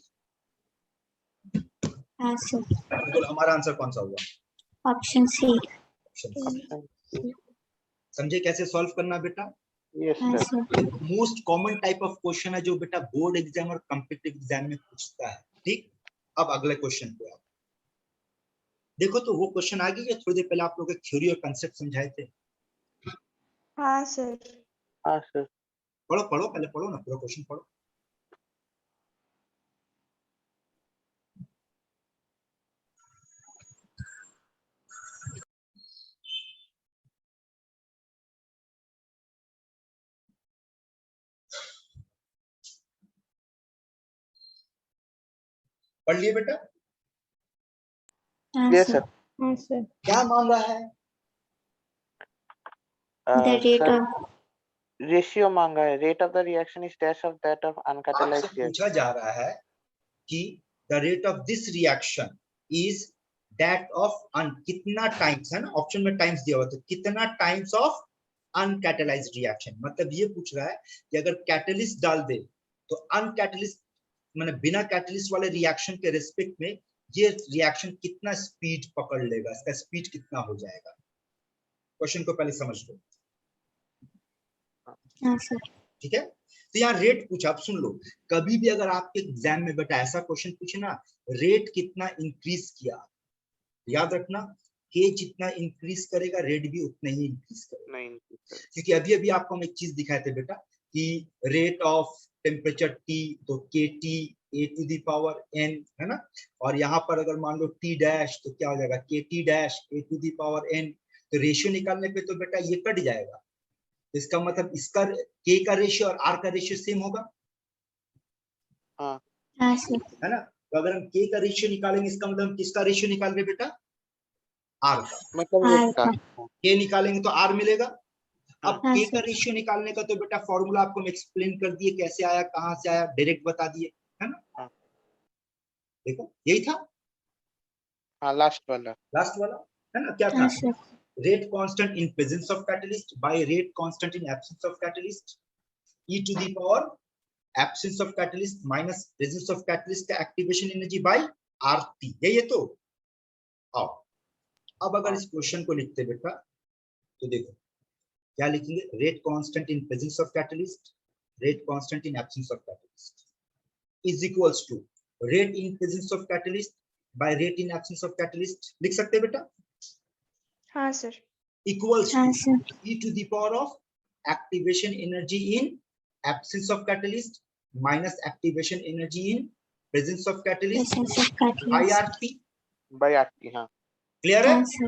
Yes, sir. तो हमारा आंसर कौन सा हुआ, Option C. Option C. समझे कैसे सॉल्व करना बेटा। Yes Yes, sir. sir. Most common type of question है जो बेटा बोर्ड एग्जाम और कॉम्पिटिटिव एग्जाम में पूछता है, ठीक। अब अगले क्वेश्चन पे आप देखो, तो वो क्वेश्चन आ गई जो थोड़ी देर पहले आप लोगों को थ्योरी और कांसेप्ट समझाए थे, हाँ सर। हाँ सर। पढ़ो पढ़ो, पहले पढ़ो ना, पूरा क्वेश्चन पढ़ो। पढ़ लिए बेटा? हाँ यस सर। सर। हाँ सर। क्या मांगा है? The rate sir of ratio मांगा है, rate of the reaction is that of आपसे अनकैटलाइज्ड पूछा रिएक्शन। जा रहा है कि the rate of this reaction is that of कितना टाइम्स, है ना, ऑप्शन में टाइम्स दिया हुआ, तो कितना टाइम्स ऑफ अनकैटलाइज्ड रिएक्शन, मतलब ये पूछ रहा है कि अगर कैटलिस्ट डाल दे तो अनकैटलिस्ट माने बिना कैटलिस्ट वाले रिएक्शन के रिस्पेक्ट में ये रिएक्शन कितना स्पीड पकड़ लेगा, इसका स्पीड कितना हो जाएगा। क्वेश्चन को पहले समझ लो, हाँ सर। ठीक है। तो यहाँ रेट पूछा, आप सुन लो, कभी भी अगर आपके एग्जाम में बेटा ऐसा क्वेश्चन पूछे ना, रेट कितना इंक्रीज किया, याद रखना, के जितना इंक्रीज करेगा रेट भी उतना ही इंक्रीज करेगा। नहीं सर। क्योंकि अभी अभी आपको हम एक चीज दिखाए थे बेटा कि रेट ऑफ टेम्परेचर टी, तो K T A to the power N, है ना, और यहाँ पर अगर मान लो टी डैश, तो क्या हो जाएगा K T dash A to the power N. तो रेशियो निकालने पे तो बेटा ये कट जाएगा, इसका मतलब इसका के का रेशियो और आर का रेशियो सेम होगा, हाँ हाँ सर। है ना। तो अगर हम के का रेशियो निकालेंगे, इसका मतलब हम किसका रेशियो निकाल रहे बेटा? आर का। मतलब आर इसका का। के निकालेंगे तो आर मिलेगा। अब हाँ के का सर। रेशियो निकालने का तो बेटा फॉर्मूला आपको हम एक्सप्लेन कर दिए, कैसे आया, कहां से आया, डायरेक्ट बता दिए, है ना। हाँ। देखो यही था हाँ लास्ट वाला। लास्ट वाला, है ना। क्या था? हाँ sir. Rate constant in presence of catalyst by rate constant in absence of catalyst, E to the power absence of catalyst minus presence of catalyst का एक्टिवेशन एनर्जी बाय आरटी, यही है। तो आओ अब अगर इस क्वेश्चन को लिखते बेटा, तो देखो क्या लिखेंगे, rate constant in presence of catalyst, rate constant in absence of catalyst is equals to rate in presence of catalyst by rate in absence of catalyst, लिख सकते हैं बेटा? हाँ सर। Equals हाँ to sir. e to the power of activation energy in absence of catalyst minus activation energy in presence of catalyst Presence of by catalyst. RT। By RT. हाँ क्लियर है? हाँ सर।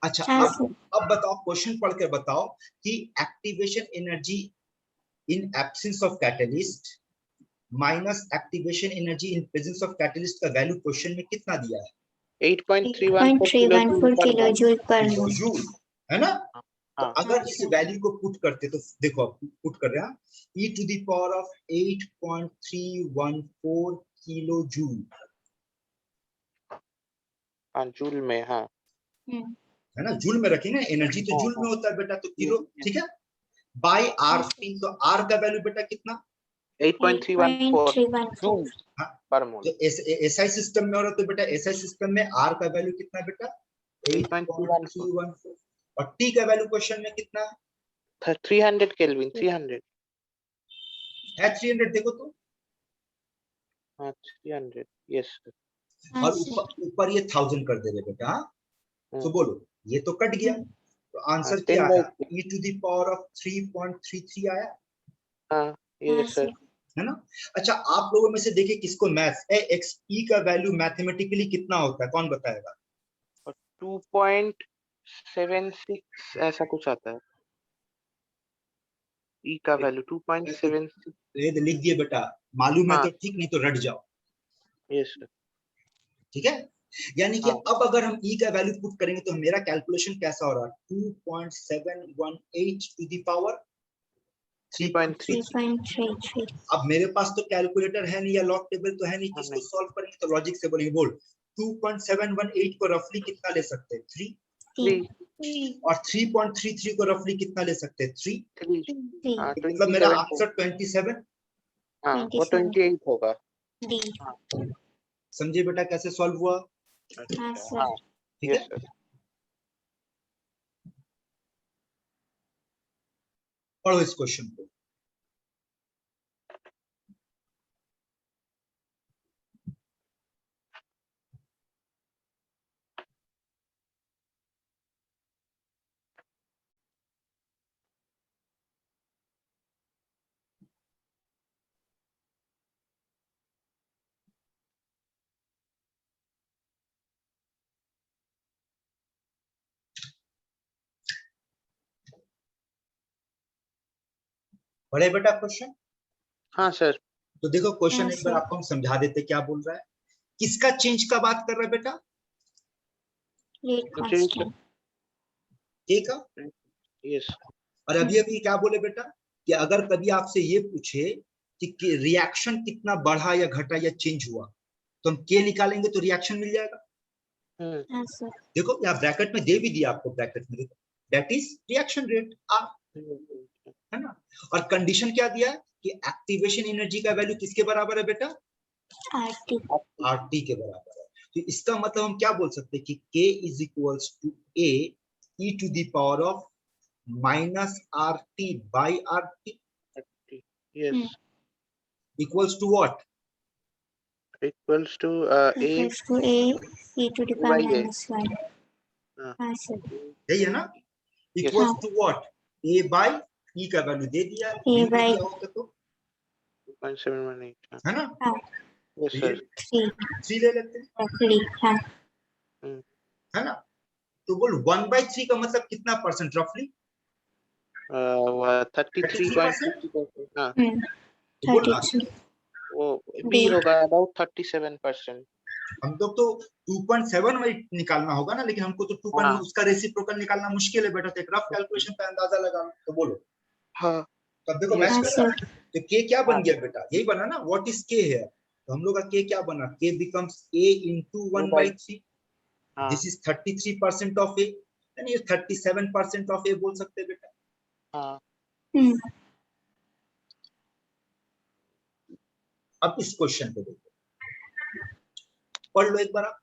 अच्छा, हाँ अब सर। बताओ, क्वेश्चन पढ़ के बताओ कि activation energy in absence of catalyst minus activation energy in presence of catalyst का वैल्यू क्वेश्चन में कितना दिया है? 8.314 किलोजूल पर मोल। किलोजूल, है ना। तो हाँ। अगर इस वैल्यू को पुट करते, तो देखो पुट कर रहे हैं, e to the power of 8.314 kilo joule, हाँ जूल में। हाँ है ना, जूल में रखेंगे, एनर्जी तो जूल में होता है बेटा, तो किलो, ठीक है। बाय आरटी, तो आर का वैल्यू बेटा कितना? 8.314 जूल हाँ, पर मोल। तो एसआई सिस्टम में हो रहा, तो बेटा एसआई सिस्टम में आर का वैल्यू कितना बेटा? 8.314। और टी का वैल्यू क्वेश्चन में कितना 300 केल्विन। 300 है? 300, देखो तो। हाँ 300। यस और ऊपर ये 1000 कर दे रहे बेटा, हाँ। तो बोलो, ये तो कट गया, तो आंसर क्या आया? e to the power of 3.33 आया, हाँ यस सर। है ना। अच्छा, आप लोगों में से देखिए किसको मैथ्स एक्स ई का वैल्यू मैथमेटिकली कितना होता है, कौन बताएगा? 2.76 ऐसा कुछ आता है। ई का वैल्यू 2.76। ये तो लिख दिए बेटा, मालूम है हाँ तो ठीक, नहीं तो रट जाओ, यस सर। ठीक है। यानी कि हाँ। अब अगर हम ई का वैल्यू पुट करेंगे तो मेरा कैलकुलेशन कैसा हो रहा है? 2.718 टू द पावर 3.3। 3.33। अब मेरे पास तो कैलकुलेटर है नहीं या लॉग टेबल तो है नहीं कि इसको नहीं। सॉल्व करेंगे, तो लॉजिक से बोलेंगे, बोल 2.718 को रफली कितना ले सकते हैं? 3। 3 और 3.33 को रफली कितना ले सकते हैं? 3। 3। हाँ तो मतलब मेरा 27। आंसर 27। हाँ वो 28 होगा। डी। समझे बेटा कैसे सॉल्व हुआ? हाँ सर। हाँ ठीक यस है। सर। पढ़ो इस क्वेश्चन को। पढ़े बेटा क्वेश्चन? हाँ सर। तो देखो क्वेश्चन हाँ, एक बार सर। आपको हम समझा देते क्या बोल रहा है। किसका चेंज का बात कर रहा है बेटा? Rate तो constant. ए का। यस। और अभी अभी क्या बोले बेटा कि अगर कभी आपसे ये पूछे कि रिएक्शन कितना बढ़ा या घटा या चेंज हुआ, तो हम के निकालेंगे तो रिएक्शन मिल जाएगा। हाँ, सर। देखो यहाँ ब्रैकेट में दे भी दिया आपको, ब्रैकेट में देखो, that is reaction rate R, है ना। और कंडीशन क्या दिया है कि एक्टिवेशन एनर्जी का वैल्यू किसके बराबर है बेटा? RT. आरटी के बराबर है। तो इसका मतलब हम क्या बोल सकते हैं कि K is equals to A e to the power of minus RT by RT yes. Equals to what? Equals to A Equals to A e to the power by A. minus 1. हाँ। हाँ, सर। यही है ना? Equals to what? A by E का वैल्यू दे दिया, A by दिया होता तो, 2.718 है ना। हाँ, यस सर। 3. 3 ले लेते हैं, 3. हाँ, है ना। तो बोल 1/3 का मतलब कितना परसेंट रफली? 33.50%। हाँ, तो बोल 33. वो B. B होगा अबाउट 37%। हम लोग तो 2.7 में निकालना होगा ना, लेकिन हमको तो 2. हाँ। उसका रेसिप्रोकल निकालना मुश्किल है बेटा, तो एक रफ कैलकुलेशन का अंदाजा लगा लो। तो बोलो, हाँ। तब देखो Yes, मैच हाँ, कर रहा सर। है। तो के क्या बन गया बेटा? यही बना ना, व्हाट इज के है। तो हम लोग का के क्या बना? के बिकम्स a into 1/3। हाँ। दिस इज 33% ऑफ a, यानी 37% ऑफ a बोल सकते हैं बेटा। हाँ। अब इस क्वेश्चन को देखो, पढ़ लो एक बार आप।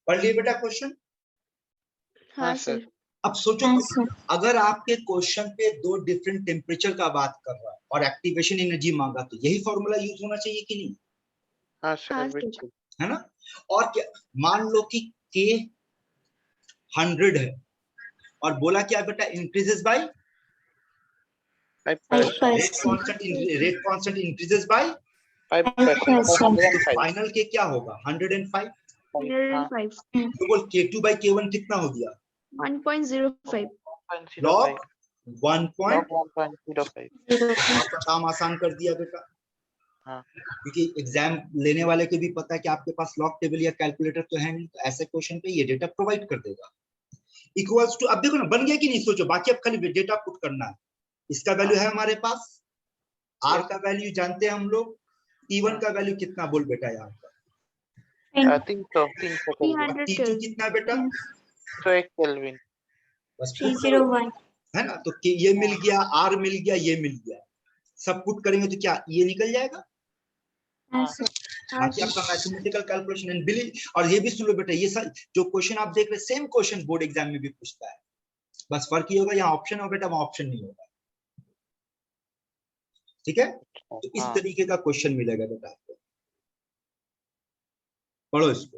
पढ़ लिए बेटा क्वेश्चन? हाँ सर। अब सोचो, हाँ, सर। अगर आपके क्वेश्चन पे 2 डिफरेंट टेम्परेचर का बात कर रहा है और एक्टिवेशन एनर्जी मांगा, तो यही फॉर्मूला यूज होना चाहिए कि नहीं? हाँ हाँ सर सर। बिल्कुल। है ना। और क्या, मान लो कि के 100 है और बोला क्या बेटा? Increases by 5%। Rate constant increases by 5%। तो फाइनल के क्या होगा? 105। 105. तो बोल K2 बाई K1 कितना हो गया? 1.05. लॉग 1. 1.05। आपका काम आसान कर दिया बेटा। हाँ। क्योंकि एग्जाम लेने वाले को भी पता है कि आपके पास लॉग टेबल या कैलकुलेटर तो है नहीं, तो ऐसे क्वेश्चन पे ये डेटा प्रोवाइड कर देगा। इक्वल्स टू, अब देखो ना बन गया कि नहीं, सोचो, बाकी अब खाली डेटा पुट करना है। इसका वैल्यू है हमारे पास, आर का वैल्यू जानते हैं हम लोग, T1 का वैल्यू कितना बोल बेटा यहाँ पर? 300 T2 कितना बेटा? तो 1 केल्विन। बस पुट करो, 301. है ना। तो ये मिल गया, आर मिल गया, ये मिल गया, सब पुट करेंगे तो क्या ये निकल जाएगा? हाँ, सर। बाकी आपका मैथमेटिकल कैलकुलेशन एंड बिलीव। और ये भी सुन लो बेटा, ये सब जो क्वेश्चन आप देख रहे हैं सेम क्वेश्चन बोर्ड एग्जाम में भी पूछता है, बस फर्क ये होगा यहाँ ऑप्शन होगा बेटा, वहाँ ऑप्शन नहीं होगा। ठीक है, तो इस हाँ। तरीके का क्वेश्चन मिलेगा बेटा आपको। पढ़ो इसको।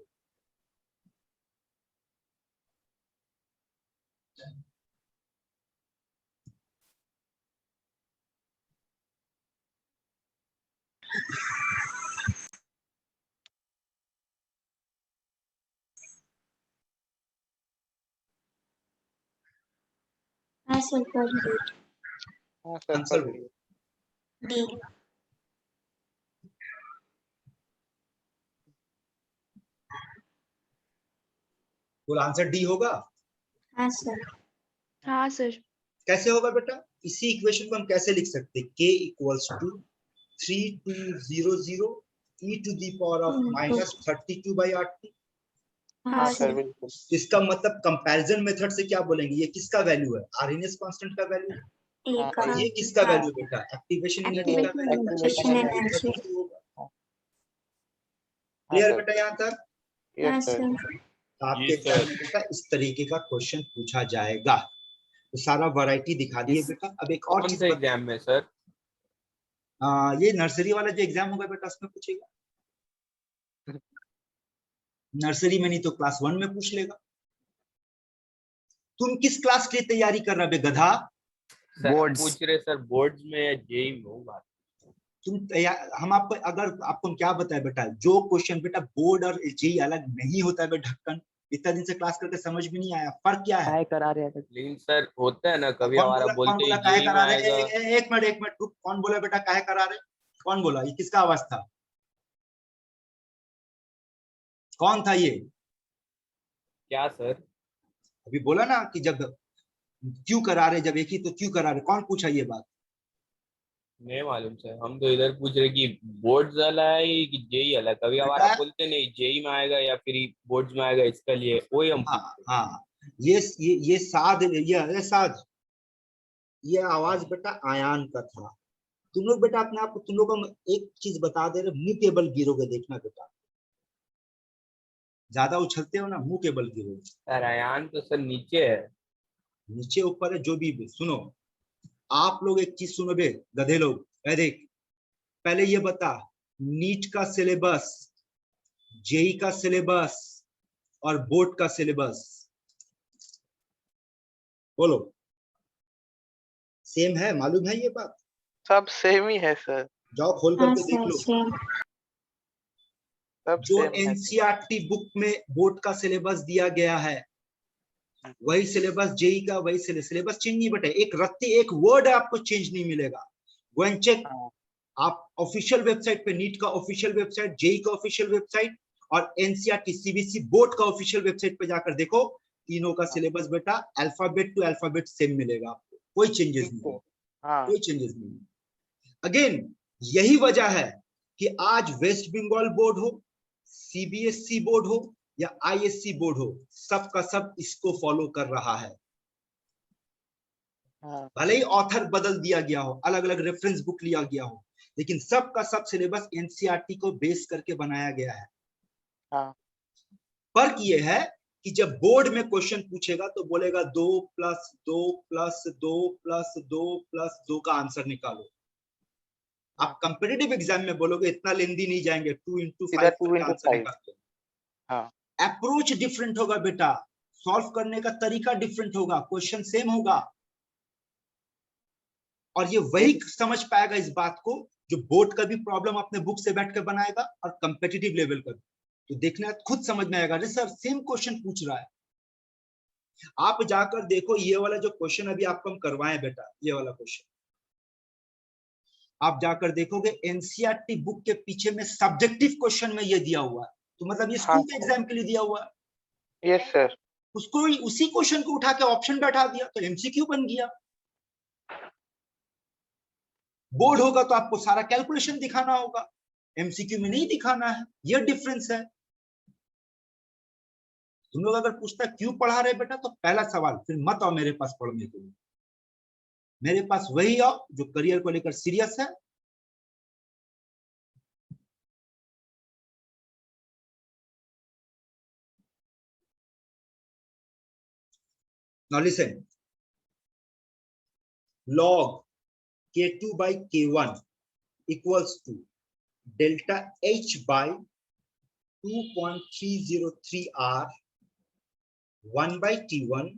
हाँ, सर। पढ़ ली. हाँ सर आंसर पढ़ लिए। D. बोल आंसर डी होगा। हाँ, सर. हाँ सर. कैसे होगा बेटा? इसी इक्वेशन को हम कैसे लिख सकते हैं? K equals to 3200 e to the power of minus 32 by 8। हाँ, सर सर. बिल्कुल। इसका मतलब कंपैरिजन मेथड से क्या बोलेंगे? ये किसका वैल्यू है? आरएनएस कांस्टेंट का वैल्यू। A का. ये किसका वैल्यू बेटा? एक्टिवेशन एनर्जी का Activation वैल्यू। energy. होगा। Clear sir. बेटा यहाँ तक? हाँ यस सर। सर। तो आपके जी, एग्जाम सर। में बेटा इस तरीके का क्वेश्चन पूछा जाएगा। तो सारा वैरायटी दिखा दिए इस- बेटा। अब एक और कौन चीज से एग्जाम में सर? ये नर्सरी वाला जो एग्जाम होगा बेटा उसमें पूछेगा। नर्सरी में नहीं तो क्लास 1 में पूछ लेगा। तुम किस क्लास के लिए तैयारी कर रहा बे गधा? Sir Boards. पूछ रहे सर बोर्ड्स में या जेई में होगा? हम आपको अगर आपको हम क्या बताए बेटा, जो क्वेश्चन बेटा बोर्ड और जेई अलग नहीं होता है बे ढक्कन, इतना दिन से क्लास करके समझ में नहीं आया फर्क क्या है? काय करा रहे हैं लेकिन सर होता है ना कभी कौन हमारा बोला बोलते ही काहे जेई में करा रहे? आएगा। एक मिनट रुक, कौन बोला बेटा काहे करा रहे? कौन बोला? ये किसका आवाज था? कौन था ये? क्या सर? अभी बोला ना कि जब क्यों करा रहे, जब एक ही तो क्यों करा रहे? कौन पूछा ये बात? नहीं मालूम सर, हम तो इधर पूछ रहे कि बोर्ड्स अलग है कि जेई अलग। कभी हमारा बेटा- बोलते नहीं जेई में आएगा या फिर बोर्ड्स में आएगा, इसके लिए वही हम हाँ पूछते। हाँ, ये साध, ये आवाज बेटा आयान का था। तुम लोग बेटा अपने आप को, तुम लोग को हम एक चीज बता दे रहे, मुंह के बल गिरोगे देखना बेटा। ज्यादा उछलते हो ना, मुंह के बल गिरोगे। सर अयान तो सर नीचे है। नीचे ऊपर है जो भी सुनो। आप लोग एक चीज सुनो बे गधे लोग, देख पहले ये बता, नीट का सिलेबस, जेई का सिलेबस और बोर्ड का सिलेबस बोलो सेम है? मालूम है ये बात? सब सेम ही है सर। जाओ खोल हाँ करके देख सर लो। सेम। सब जो सेम है। एनसीईआरटी बुक में बोर्ड का सिलेबस दिया गया है वही सिलेबस जेई का, वही सिलेबस चेंज नहीं बेटा। एक रत्ती एक वर्ड आपको चेंज नहीं मिलेगा। Go and check. हाँ। आप ऑफिशियल वेबसाइट पे, नीट का ऑफिशियल वेबसाइट, जेई का ऑफिशियल वेबसाइट और एनसीईआरटी सीबीएसई बोर्ड का ऑफिशियल वेबसाइट पे जाकर देखो, तीनों का सिलेबस बेटा अल्फाबेट टू अल्फाबेट सेम मिलेगा आपको, कोई चेंजेस नहीं, हाँ कोई चेंजेस नहीं। अगेन यही वजह है कि आज वेस्ट बंगाल बोर्ड हो, सीबीएसई बोर्ड हो या आईएससी बोर्ड हो, सबका सब इसको फॉलो कर रहा है। हाँ। भले ही ऑथर बदल दिया गया हो, अलग अलग रेफरेंस बुक लिया गया हो, लेकिन सबका सब सिलेबस एनसीईआरटी को बेस करके बनाया गया है। हाँ। फर्क ये है कि जब बोर्ड में क्वेश्चन पूछेगा तो बोलेगा 2 + 2 + 2 + 2 + 2 का आंसर निकालो। आप कंपेटिटिव एग्जाम में बोलोगे इतना लेंदी नहीं जाएंगे, 2 × 5 2 का × आंसर 5। निकालो। हाँ। अप्रोच डिफरेंट होगा बेटा, सॉल्व करने का तरीका डिफरेंट होगा, क्वेश्चन सेम होगा। और ये वही समझ पाएगा इस बात को जो बोर्ड का भी प्रॉब्लम अपने बुक से बैठ कर बनाएगा और कंपेटिटिव लेवल का। तो देखना खुद समझ में आएगा, अरे सर सेम क्वेश्चन पूछ रहा है। आप जाकर देखो ये वाला जो क्वेश्चन अभी आपको हम करवाएं बेटा, ये वाला क्वेश्चन आप जाकर देखोगे एनसीईआरटी बुक के पीछे में सब्जेक्टिव क्वेश्चन में ये दिया हुआ है। तो मतलब ये स्कूल के एग्जाम के लिए दिया हुआ है। Yes sir. उसको उसी क्वेश्चन को उठा के ऑप्शन बैठा दिया तो एमसीक्यू बन गया। बोर्ड होगा तो आपको सारा कैलकुलेशन दिखाना होगा, एमसीक्यू में नहीं दिखाना है। ये डिफरेंस है। तुम लोग अगर पूछता क्यों पढ़ा रहे बेटा, तो पहला सवाल फिर मत आओ मेरे पास पढ़ने के लिए। मेरे पास वही आओ जो करियर को लेकर सीरियस है। Now listen, log k2 by k1 equals to delta h by 2.303 r 1 by t1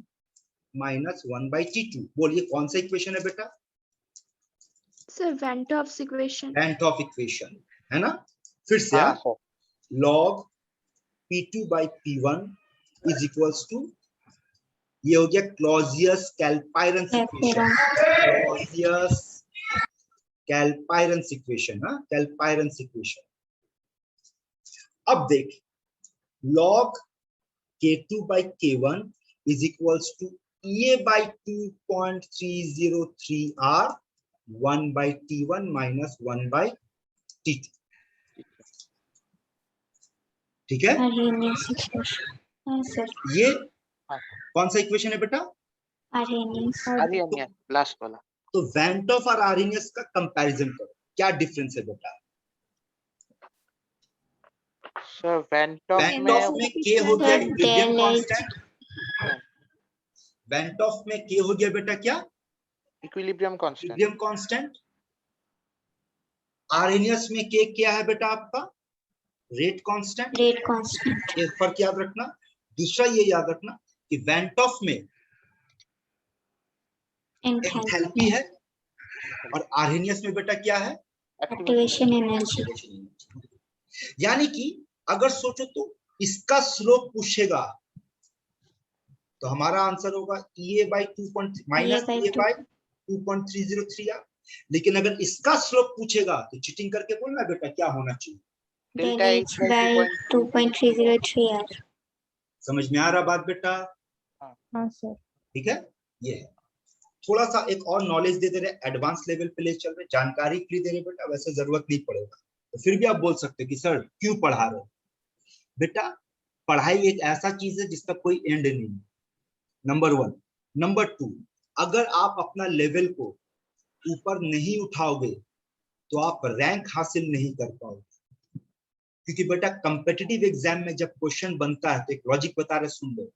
minus 1 by t2। बोलिए कौन सा इक्वेशन है बेटा? Sir van Hoff's equation. Van Hoff equation है ना। फिर से हाँ sir. log p2 by p1 is equals to, ये हो गया क्लॉजियस कैल्पायरन्स इक्वेशन। क्लॉजियस कैल्पायरन्स इक्वेशन, हाँ कैल्पायरन्स इक्वेशन। अब देख log k2 by k1 is equals to a by 2.303 r 1 by t1 minus 1 by t2। ठीक है, Arrhenius equation। हाँ सर। ये कौन सा इक्वेशन है बेटा? Arrhenius। आर्यनियस लास्ट वाला। तो वैन टॉप और आर्हेनियस का कंपैरिजन करो, क्या डिफरेंस है बेटा? सर वेंटॉफ वेंट ऑफ में में के हो गया Sir, equilibrium del H. Constant, went of में के हो गया बेटा क्या, equilibrium constant. Equilibrium constant. RNS में के क्या है बेटा आपका, रेट कांस्टेंट। Rate constant. ये फर्क याद रखना। दूसरा ये याद रखना कि वेंट ऑफ में Enthalpy. एंथैल्पी है और आरएनएस में बेटा क्या है, Activation energy. यानी कि अगर सोचो तो इसका स्लोप पूछेगा तो हमारा आंसर होगा EA by 2 minus by EA by 2.303 R. लेकिन अगर इसका स्लोप पूछेगा तो चीटिंग करके बोलना बेटा क्या होना चाहिए, Del delta H by 2.303 R. समझ में आ रहा बात बेटा, हाँ सर. ठीक है। ये है थोड़ा सा एक और नॉलेज दे दे रहे, एडवांस लेवल पे ले चल रहे, जानकारी के लिए दे रहे बेटा, वैसे जरूरत नहीं पड़ेगा तो फिर भी आप बोल सकते हो कि सर क्यों पढ़ा रहे हो। बेटा पढ़ाई एक ऐसा चीज है जिसका कोई एंड नहीं है, नंबर 1। नंबर 2, अगर आप अपना लेवल को ऊपर नहीं उठाओगे तो आप रैंक हासिल नहीं कर पाओगे, क्योंकि बेटा कंपेटिटिव एग्जाम में जब क्वेश्चन बनता है तो एक लॉजिक बता रहे, सुन लो।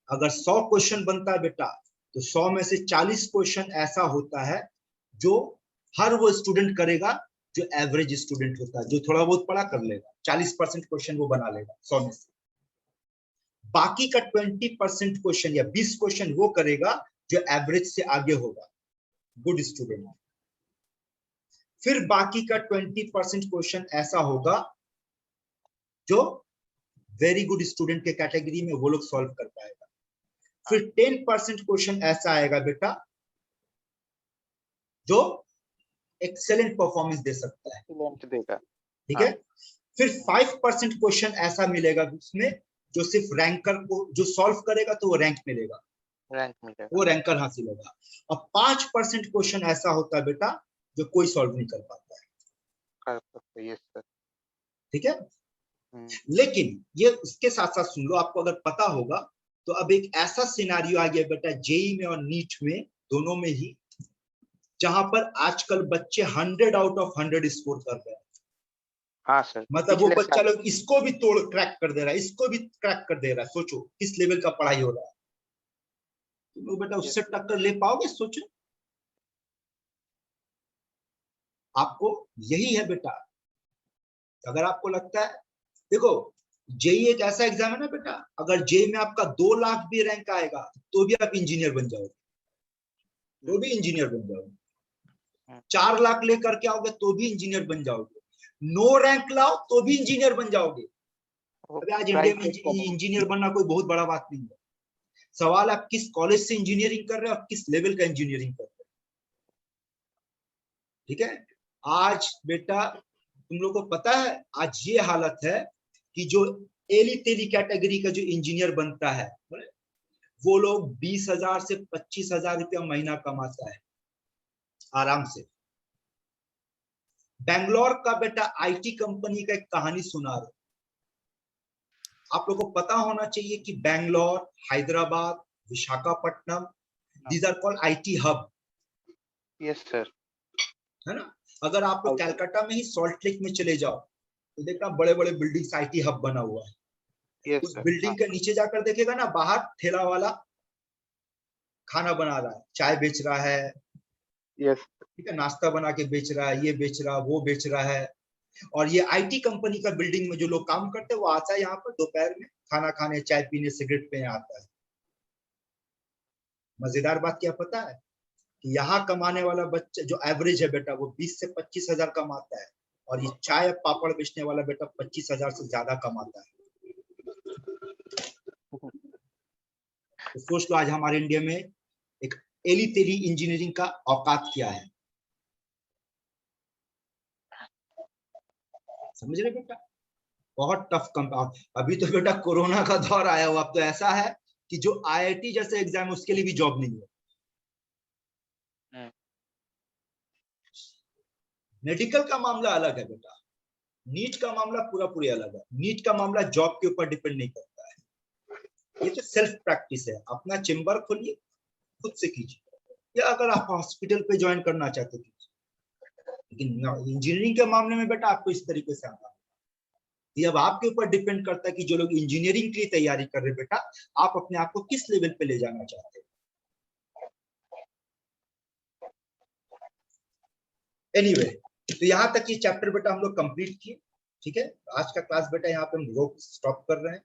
अगर 100 क्वेश्चन बनता है बेटा तो 100 में से 40 क्वेश्चन ऐसा होता है जो हर वो स्टूडेंट करेगा जो एवरेज स्टूडेंट होता है, जो थोड़ा बहुत पढ़ा कर लेगा, 40% क्वेश्चन वो बना लेगा 100 में से। बाकी का 20% क्वेश्चन या 20 क्वेश्चन वो करेगा जो एवरेज से आगे होगा, गुड स्टूडेंट। फिर बाकी का 20% क्वेश्चन ऐसा होगा जो वेरी गुड स्टूडेंट के कैटेगरी में वो लोग सॉल्व कर पाएगा। फिर 10% क्वेश्चन ऐसा आएगा बेटा जो एक्सेलेंट परफॉर्मेंस दे सकता है, देगा। ठीक है। फिर 5% क्वेश्चन ऐसा मिलेगा उसमें जो सिर्फ रैंकर को जो सॉल्व करेगा तो वो रैंक मिलेगा, रैंक मिलेगा, वो रैंकर हासिल होगा। और 5% क्वेश्चन ऐसा होता है बेटा जो कोई सॉल्व नहीं कर पाता है, कर सकते हैं, यस सर। ठीक है। लेकिन ये उसके साथ साथ सुन लो, आपको अगर पता होगा तो अब एक ऐसा सिनारियो आ गया बेटा जेई में और नीट में दोनों में ही, जहां पर आजकल बच्चे 100 आउट ऑफ 100 स्कोर कर रहे हैं। हाँ सर, मतलब वो पिछले बच्चा साल लोग इसको भी तोड़ क्रैक कर दे रहा है, इसको भी क्रैक कर दे रहा है। सोचो किस लेवल का पढ़ाई हो रहा है, तुम लोग बेटा उससे टक्कर ले पाओगे? सोचो, आपको यही है बेटा। अगर आपको लगता है, देखो जेई एक ऐसा एग्जाम है ना बेटा, अगर जेई में आपका 2 लाख भी रैंक आएगा तो भी आप इंजीनियर बन जाओगे, तो भी इंजीनियर बन जाओगे। 4 लाख लेकर के आओगे तो भी इंजीनियर बन जाओगे। 9 रैंक लाओ तो भी इंजीनियर बन जाओगे। अभी आज इंडिया में इंजीनियर बनना कोई बहुत बड़ा बात नहीं है। सवाल आप किस कॉलेज से इंजीनियरिंग कर रहे हो और किस लेवल का इंजीनियरिंग कर रहे हो, ठीक है। आज बेटा तुम लोग को पता है आज ये हालत है कि जो एली तेली कैटेगरी का जो इंजीनियर बनता है वो लोग 20,000 से 25,000 रुपया महीना कमाता है आराम से। बेंगलोर का बेटा आईटी कंपनी का एक कहानी सुना रहा, आप लोगों को पता होना चाहिए कि Bangalore, Hyderabad, Visakhapatnam, these are called IT hub, yes sir, है ना। अगर आप लोग कलकत्ता में ही सॉल्ट लेक में चले जाओ तो देखना बड़े बड़े बिल्डिंग्स आईटी हब बना हुआ है। यस उस सर, बिल्डिंग के नीचे जाकर देखेगा ना, बाहर ठेला वाला खाना बना रहा है, चाय बेच रहा है, यस, ठीक है, नाश्ता बना के बेच रहा है, ये बेच रहा है, वो बेच रहा है। और ये आईटी कंपनी का बिल्डिंग में जो लोग काम करते हैं वो आता है यहाँ पर दोपहर में खाना खाने, चाय पीने, सिगरेट पीने आता है। मजेदार बात क्या पता है कि यहाँ कमाने वाला बच्चा जो एवरेज है बेटा वो 20 से 25,000 कमाता है, और ये चाय पापड़ बेचने वाला बेटा 25,000 से ज्यादा कमाता है। तो सोच लो आज हमारे इंडिया में एक एली तेली इंजीनियरिंग का औकात क्या है, समझ रहे बेटा। बहुत टफ कंपाउंड। अभी तो बेटा कोरोना का दौर आया हुआ, अब तो ऐसा है कि जो आईआईटी जैसे एग्जाम है उसके लिए भी जॉब नहीं है। मेडिकल का मामला अलग है बेटा, नीट का मामला पूरा पूरी अलग है। नीट का मामला जॉब के ऊपर डिपेंड नहीं करता है, ये तो सेल्फ प्रैक्टिस है। अपना चेम्बर खोलिए, खुद से कीजिए, या अगर आप हॉस्पिटल पे ज्वाइन करना चाहते कीजिए। लेकिन इंजीनियरिंग के मामले में बेटा आपको इस तरीके से आना, ये अब आपके ऊपर डिपेंड करता है कि जो लोग इंजीनियरिंग के लिए तैयारी कर रहे हैं बेटा, आप अपने आप को किस लेवल पे ले जाना चाहते हैं। एनीवे, तो यहाँ तक ये चैप्टर बेटा हम लोग कंप्लीट किए। ठीक है, आज का क्लास बेटा यहाँ पे हम रोक स्टॉप कर रहे हैं।